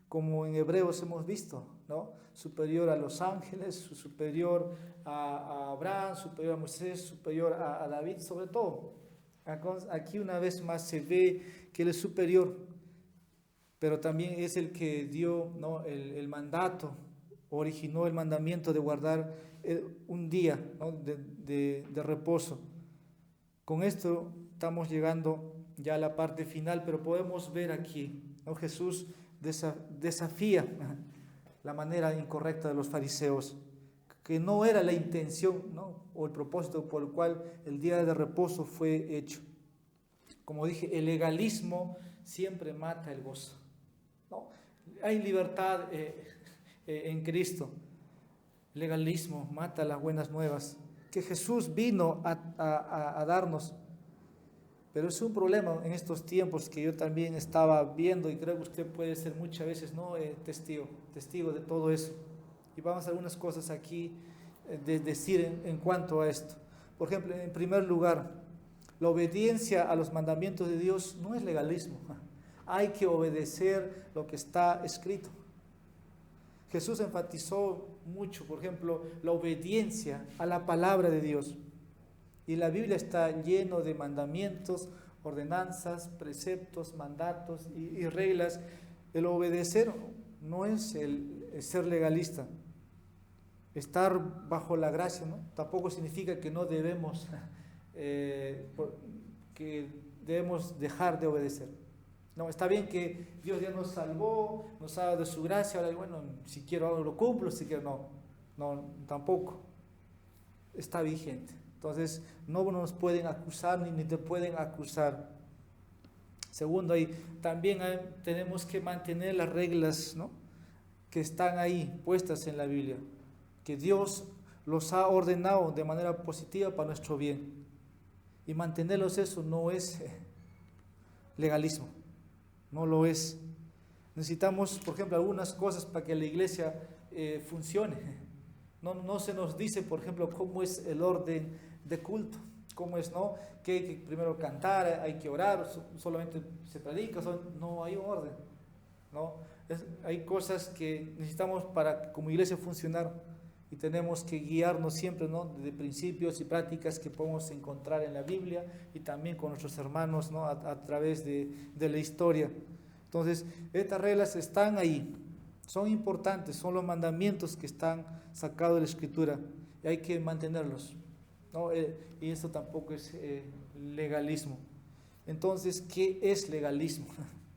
como en Hebreos hemos visto, ¿no? Superior a los ángeles, superior a Abraham, superior a Moisés, superior a David, sobre todo. Aquí una vez más se ve que Él es superior, pero también es el que dio, ¿no?, el mandato, originó el mandamiento de guardar un día, ¿no?, de reposo. Con esto estamos llegando ya a la parte final, pero podemos ver aquí, ¿no?, Jesús desafía la manera incorrecta de los fariseos, que no era la intención, ¿no?, o el propósito por el cual el día de reposo fue hecho. Como dije, el legalismo siempre mata el gozo, ¿no? Hay libertad en Cristo. El legalismo mata las buenas nuevas que Jesús vino a darnos. Pero es un problema en estos tiempos que yo también estaba viendo, y creo que usted puede ser muchas veces, ¿no?, testigo de todo eso. Y vamos a algunas cosas aquí de decir en cuanto a esto. Por ejemplo, en primer lugar, la obediencia a los mandamientos de Dios no es legalismo. Hay que obedecer lo que está escrito. Jesús enfatizó mucho, por ejemplo, la obediencia a la palabra de Dios. Y la Biblia está lleno de mandamientos ordenanzas, preceptos, mandatos y reglas. El obedecer no es el ser legalista. Estar bajo la gracia, ¿no? Tampoco significa que no debemos, que debemos dejar de obedecer. No, está bien que Dios ya nos salvó, nos ha dado de su gracia, ahora bueno, si quiero algo lo cumplo, si quiero no, tampoco. Está vigente. Entonces, no nos pueden acusar ni te pueden acusar. Segundo, ahí también tenemos que mantener las reglas, ¿no?, que están ahí puestas en la Biblia, que Dios los ha ordenado de manera positiva para nuestro bien. Y mantenerlos, eso no es legalismo, no lo es. Necesitamos, por ejemplo, algunas cosas para que la iglesia funcione. No se nos dice, por ejemplo, cómo es el orden de culto, cómo es, ¿no?, que hay que primero cantar, hay que orar, solamente se predica, no hay un orden, ¿no? Hay cosas que necesitamos para como iglesia funcionar y tenemos que guiarnos siempre, ¿no?, de principios y prácticas que podemos encontrar en la Biblia y también con nuestros hermanos, ¿no?, a través de la historia. Entonces, estas reglas están ahí, son importantes, son los mandamientos que están sacados de la Escritura y hay que mantenerlos, ¿no? Y eso tampoco es legalismo. Entonces, ¿qué es legalismo?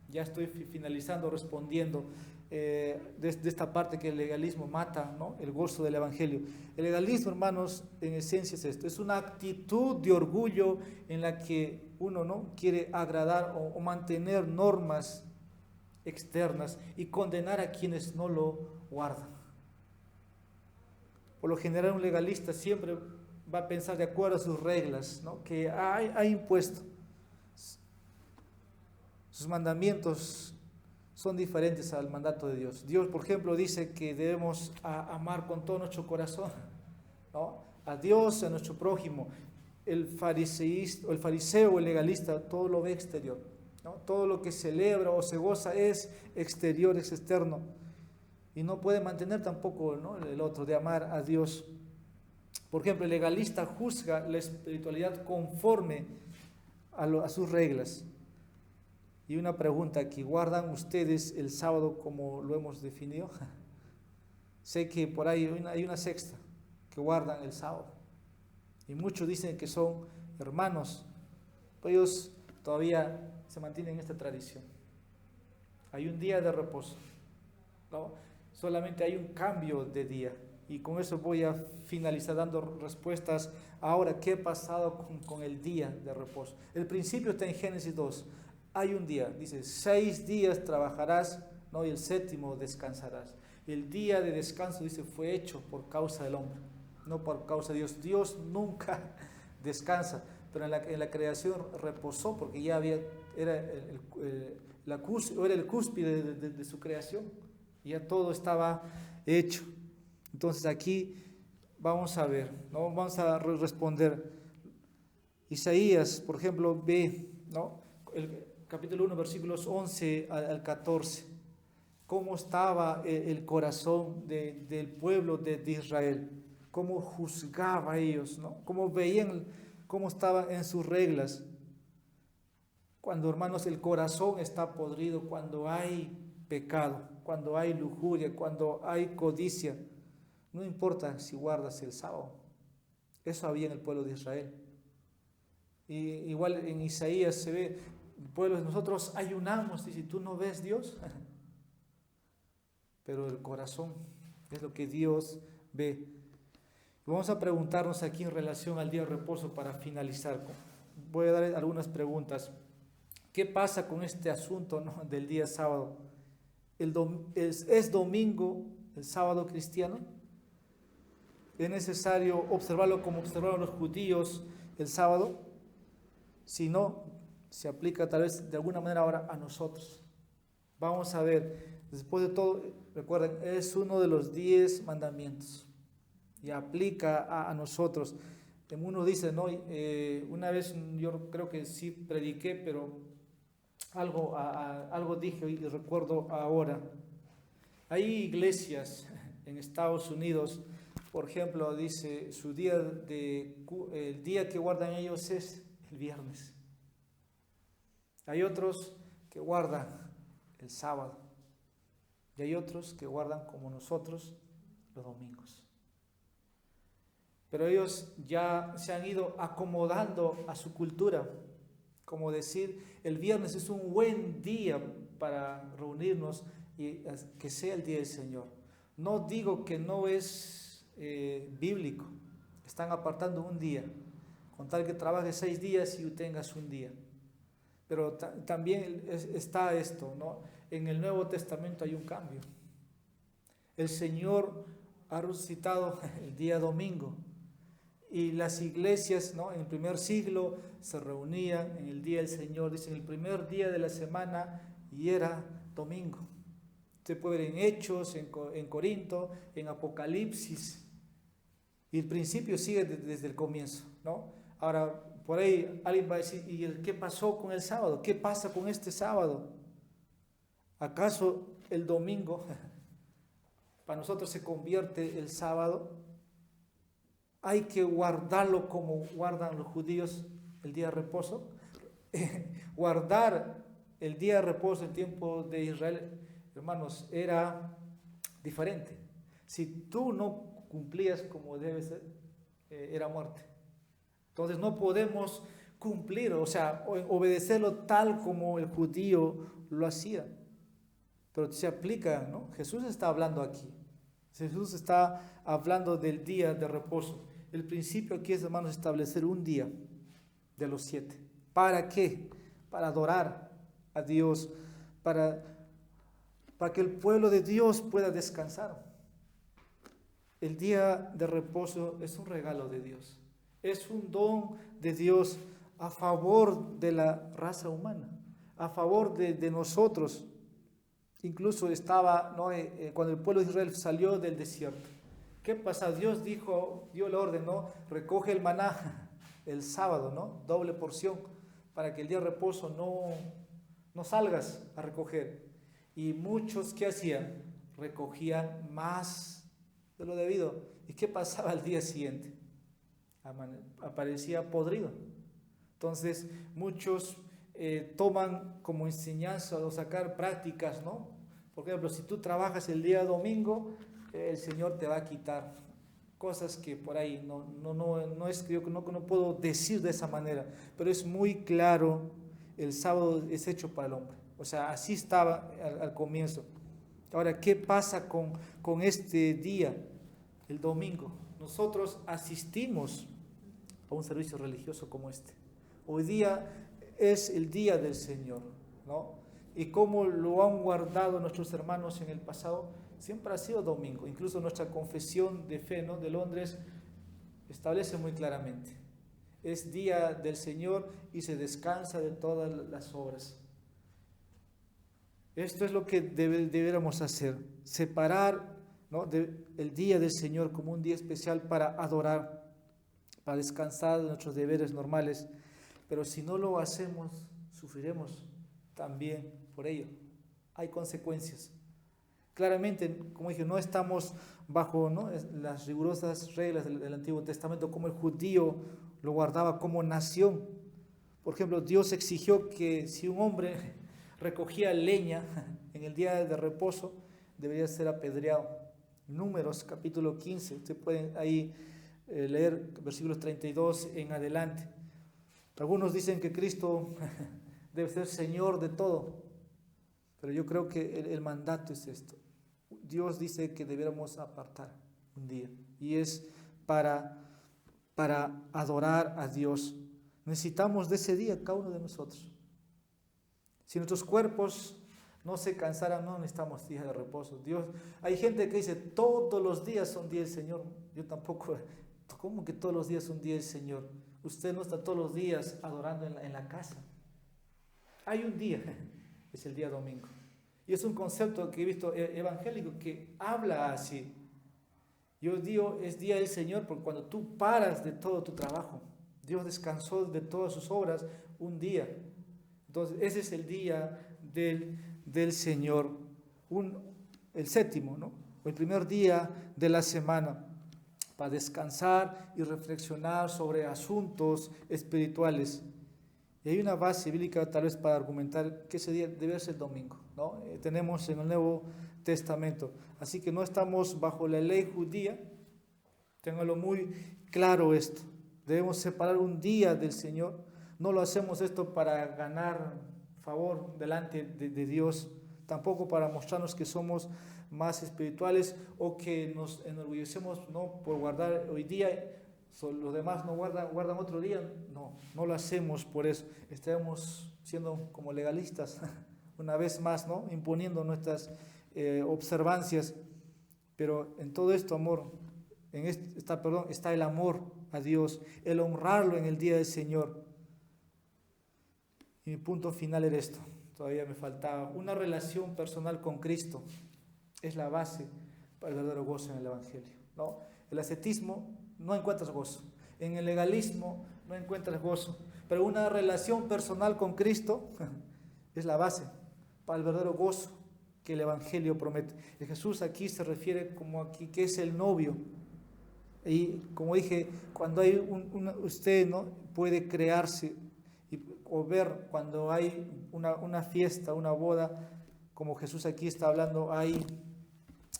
Ya estoy finalizando, respondiendo de esta parte que el legalismo mata, ¿no?, el gozo del Evangelio. El legalismo, hermanos, en esencia es esto: es una actitud de orgullo en la que uno, ¿no?, quiere agradar o mantener normas externas y condenar a quienes no lo guardan. Por lo general, un legalista siempre va a pensar de acuerdo a sus reglas, ¿no?, que ha impuesto. Sus mandamientos son diferentes al mandato de Dios. Dios, por ejemplo, dice que debemos amar con todo nuestro corazón, ¿no?, a Dios, a nuestro prójimo. El fariseo o el legalista todo lo ve exterior, ¿no? Todo lo que celebra o se goza es exterior, es externo. Y no puede mantener tampoco, ¿no?, el otro, de amar a Dios. Por ejemplo, el legalista juzga la espiritualidad conforme a sus reglas. Y una pregunta aquí: ¿guardan ustedes el sábado como lo hemos definido? Sé que por ahí hay una sexta que guardan el sábado. Y muchos dicen que son hermanos, pero ellos todavía se mantienen en esta tradición. Hay un día de reposo, ¿no? Solamente hay un cambio de día. Y con eso voy a finalizar dando respuestas ahora. ¿Qué ha pasado con el día de reposo? El principio está en Génesis 2. Hay un día, dice: 6 días trabajarás, ¿no?, y el 7º descansarás. El día de descanso, dice, fue hecho por causa del hombre, no por causa de Dios. Dios nunca descansa, pero en la creación reposó porque ya era el cúspide de su creación, y ya todo estaba hecho. Entonces aquí vamos a ver, ¿no?, vamos a responder. Isaías, por ejemplo, ve, ¿no?, el capítulo 1, versículos 11 al 14, cómo estaba el corazón del pueblo de Israel, cómo juzgaba a ellos, ¿no?, cómo veían, cómo estaban en sus reglas. Cuando, hermanos, el corazón está podrido, cuando hay pecado, cuando hay lujuria, cuando hay codicia, no importa si guardas el sábado. Eso había en el pueblo de Israel. Y igual en Isaías se ve: el pueblo, nosotros ayunamos, y si tú no ves Dios, pero el corazón es lo que Dios ve. Vamos a preguntarnos aquí en relación al día de reposo para finalizar. Voy a dar algunas preguntas. ¿Qué pasa con este asunto, ¿no?, del día sábado? ¿Es domingo el sábado cristiano? ¿Es necesario observarlo como observaron los judíos el sábado? Si no, se aplica tal vez de alguna manera ahora a nosotros. Vamos a ver, después de todo, recuerden, es uno de los 10 mandamientos y aplica a nosotros. Uno dice, ¿no?, una vez yo creo que sí prediqué, pero algo dije y recuerdo ahora. Hay iglesias en Estados Unidos, por ejemplo, dice, el día que guardan ellos es el viernes. Hay otros que guardan el sábado y hay otros que guardan como nosotros los domingos. Pero ellos ya se han ido acomodando a su cultura, como decir, el viernes es un buen día para reunirnos y que sea el día del Señor. No digo que no es bíblico, están apartando un día, con tal que trabajes 6 días y tengas un día. Pero también está esto, ¿no? En el Nuevo Testamento hay un cambio. El Señor ha resucitado el día domingo y las iglesias, ¿no?, en el primer siglo se reunían en el día del Señor, dicen el primer día de la semana y era domingo. Se puede ver en Hechos, en Corinto, en Apocalipsis. Y el principio sigue desde el comienzo, ¿no? Ahora, por ahí alguien va a decir, ¿y qué pasó con el sábado? ¿Qué pasa con este sábado? ¿Acaso el domingo para nosotros se convierte el sábado? Hay que guardarlo como guardan los judíos el día de reposo. Guardar el día de reposo en tiempo de Israel, hermanos, era diferente. Si tú no cumplías como debe ser, era muerte. Entonces no podemos cumplir, o sea, obedecerlo tal como el judío lo hacía. Pero se aplica, ¿no? Jesús está hablando aquí. Jesús está hablando del día de reposo. El principio aquí es, hermanos, establecer un día de los 7. ¿Para qué? Para adorar a Dios, para que el pueblo de Dios pueda descansar. El día de reposo es un regalo de Dios. Es un don de Dios a favor de la raza humana, a favor de nosotros. Incluso estaba, ¿no?, cuando el pueblo de Israel salió del desierto. ¿Qué pasa? Dios dio la orden, ¿no? Recoge el maná el sábado, ¿no? Doble porción, para que el día de reposo no salgas a recoger. Y muchos, ¿qué hacían? Recogían más de lo debido. ¿Y qué pasaba al día siguiente? Aparecía podrido. Entonces, muchos toman como enseñanza o sacar prácticas, ¿no? Por ejemplo, si tú trabajas el día domingo, el Señor te va a quitar cosas que por ahí no es, yo no puedo decir de esa manera, pero es muy claro, el sábado es hecho para el hombre. O sea, así estaba al comienzo. Ahora, ¿qué pasa con este día, el domingo? Nosotros asistimos a un servicio religioso como este. Hoy día es el día del Señor, ¿no? Y como lo han guardado nuestros hermanos en el pasado, siempre ha sido domingo. Incluso nuestra confesión de fe, ¿no?, de Londres establece muy claramente. Es día del Señor y se descansa de todas las obras. Esto es lo que deberíamos hacer. Separar, ¿no?, el día del Señor como un día especial para adorar, para descansar de nuestros deberes normales. Pero si no lo hacemos, sufriremos también por ello. Hay consecuencias. Claramente, como dije, no estamos bajo, ¿no?, las rigurosas reglas del Antiguo Testamento como el judío lo guardaba como nación. Por ejemplo, Dios exigió que si un hombre recogía leña en el día de reposo, debería ser apedreado. Números capítulo 15, ustedes pueden ahí leer versículos 32 en adelante. Algunos dicen que Cristo debe ser Señor de todo, pero yo creo que el mandato es esto. Dios dice que debiéramos apartar un día y es para adorar a Dios. Necesitamos de ese día cada uno de nosotros. Si nuestros cuerpos no se cansaran, no necesitamos días de reposo. Hay gente que dice todos los días son día del Señor. Yo tampoco, ¿cómo que todos los días son día del Señor? Usted no está todos los días adorando en la casa. Hay un día, es el día domingo. Y es un concepto que he visto evangélico que habla así. Yo digo, es día del Señor porque cuando tú paras de todo tu trabajo, Dios descansó de todas sus obras un día. Entonces, ese es el día del Señor, el séptimo, ¿no? O el primer día de la semana, para descansar y reflexionar sobre asuntos espirituales. Y hay una base bíblica tal vez para argumentar que ese día debe ser el domingo, ¿no? Tenemos en el Nuevo Testamento. Así que no estamos bajo la ley judía, ténganlo muy claro esto. Debemos separar un día del Señor. No lo hacemos esto para ganar favor delante de Dios, tampoco para mostrarnos que somos más espirituales o que nos enorgullecemos, ¿no?, por guardar hoy día. Los demás no guardan otro día. No lo hacemos por eso. Estamos siendo como legalistas, una vez más, ¿no?, imponiendo nuestras observancias. Pero en todo esto, amor, está el amor a Dios, el honrarlo en el día del Señor. Y mi punto final era esto, todavía me faltaba. Una relación personal con Cristo es la base para el verdadero gozo en el Evangelio, ¿no? El ascetismo no encuentras gozo, en el legalismo no encuentras gozo, pero una relación personal con Cristo es la base para el verdadero gozo que el Evangelio promete. Y Jesús aquí se refiere como aquí que es el novio. Y como dije, cuando hay usted, ¿no?, puede crearse o ver cuando hay una fiesta, una boda, como Jesús aquí está hablando, hay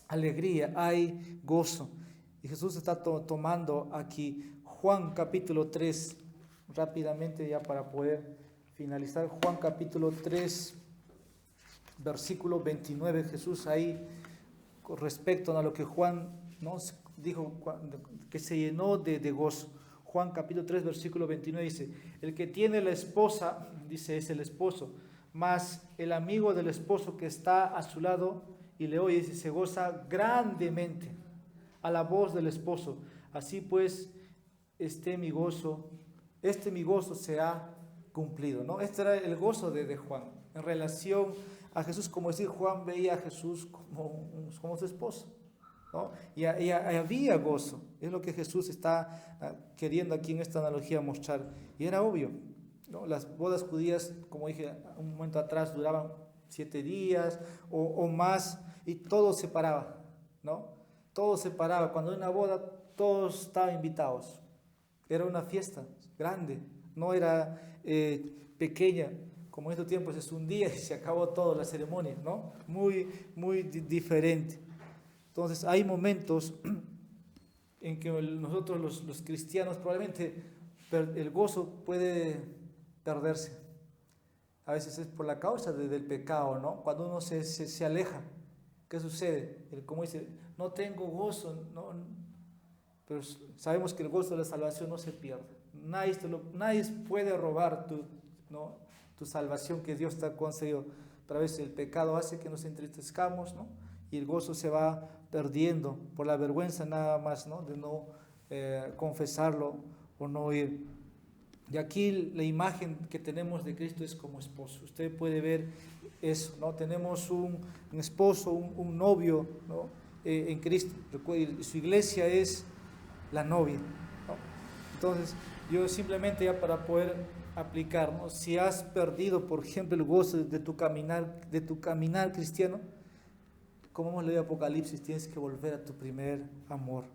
alegría, hay gozo. Y Jesús está tomando aquí Juan capítulo 3, rápidamente ya para poder finalizar. Juan capítulo 3, versículo 29, Jesús ahí, con respecto a lo que Juan, ¿no?, dijo, que se llenó de gozo. Juan capítulo 3, versículo 29 dice: el que tiene la esposa, dice, es el esposo, mas el amigo del esposo que está a su lado y le oye, dice, se goza grandemente a la voz del esposo. Así pues, mi gozo se ha cumplido, ¿no? Este era el gozo de Juan en relación a Jesús, como decir, Juan veía a Jesús como su esposo, ¿no? Y había gozo. Es lo que Jesús está queriendo aquí en esta analogía mostrar. Y era obvio, ¿no? Las bodas judías, como dije un momento atrás, duraban 7 días o más, y todo se paraba, ¿no? Todo se paraba. Cuando hay una boda, todos estaban invitados. Era una fiesta grande, no era pequeña. Como en estos tiempos es un día y se acabó toda la ceremonia, ¿no? Muy, muy diferente. Entonces hay momentos en que nosotros los cristianos probablemente el gozo puede perderse. A veces es por la causa del pecado, ¿no? Cuando uno se aleja, ¿qué sucede? Como dice, no tengo gozo, ¿no? Pero sabemos que el gozo de la salvación no se pierde. Nadie puede robar tu salvación que Dios te ha concedido. Pero a veces el pecado hace que nos entristezcamos, ¿no? Y el gozo se va perdiendo por la vergüenza nada más, ¿no?, de no confesarlo o no ir. Y aquí la imagen que tenemos de Cristo es como esposo. Usted puede ver eso, ¿no? Tenemos un esposo, un novio, ¿no?, en Cristo. Y su iglesia es la novia, ¿no? Entonces, yo simplemente ya para poder aplicar, ¿no?, si has perdido, por ejemplo, el gozo de tu caminar cristiano, como hemos leído Apocalipsis, tienes que volver a tu primer amor.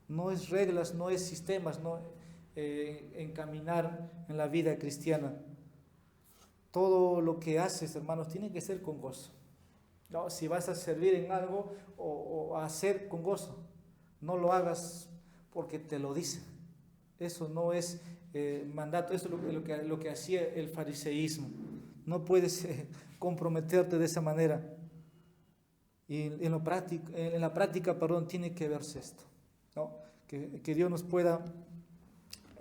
No es reglas, no es sistemas, no encaminar en la vida cristiana. Todo lo que haces, hermanos, tiene que ser con gozo, ¿no? Si vas a servir en algo o a hacer con gozo, no lo hagas porque te lo dicen. Eso no es mandato, eso es lo que hacía el fariseísmo. No puedes comprometerte de esa manera. Y en la práctica, tiene que verse esto, ¿no? Que Dios nos pueda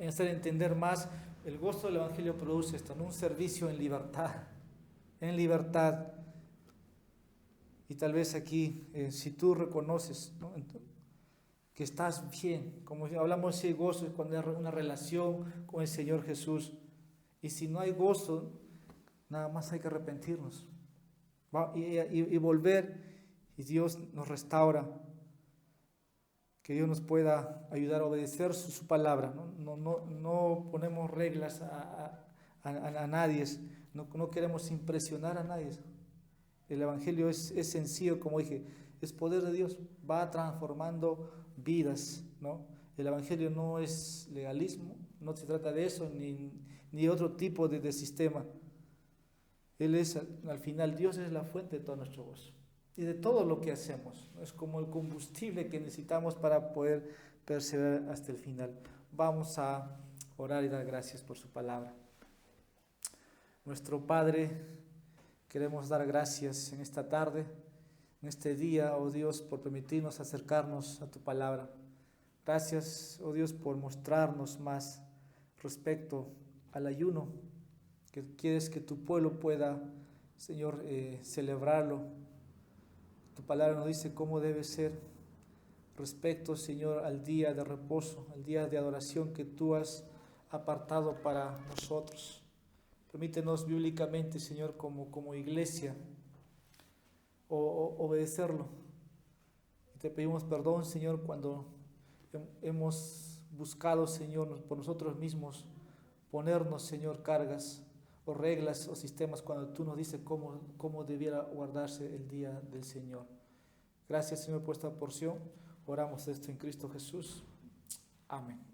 hacer entender más. El gozo del Evangelio produce esto, ¿no? Un servicio en libertad. Y tal vez aquí, si tú reconoces, ¿no?, que estás bien, como hablamos de gozo, es cuando hay una relación con el Señor Jesús. Y si no hay gozo, nada más hay que arrepentirnos y volver. Y Dios nos restaura, que Dios nos pueda ayudar a obedecer su palabra, ¿no? No ponemos reglas a nadie, no queremos impresionar a nadie. El Evangelio es sencillo, como dije, es poder de Dios, va transformando vidas, ¿no? El Evangelio no es legalismo, no se trata de eso, ni otro tipo de sistema. Él es, al final, Dios es la fuente de todo nuestro gozo y de todo lo que hacemos. Es como el combustible que necesitamos para poder perseverar hasta el final. Vamos a orar y dar gracias por su palabra. Nuestro Padre, queremos dar gracias en esta tarde, en este día, oh Dios, por permitirnos acercarnos a tu palabra. Gracias, oh Dios, por mostrarnos más respecto al ayuno, que quieres que tu pueblo pueda, Señor, celebrarlo. Tu palabra nos dice cómo debe ser respecto, Señor, al día de reposo, al día de adoración que tú has apartado para nosotros. Permítenos bíblicamente, Señor, como iglesia, obedecerlo. Y te pedimos perdón, Señor, cuando hemos buscado, Señor, por nosotros mismos ponernos, Señor, cargas o reglas o sistemas cuando tú nos dices cómo debiera guardarse el día del Señor. Gracias, Señor, por esta porción. Oramos esto en Cristo Jesús. Amén.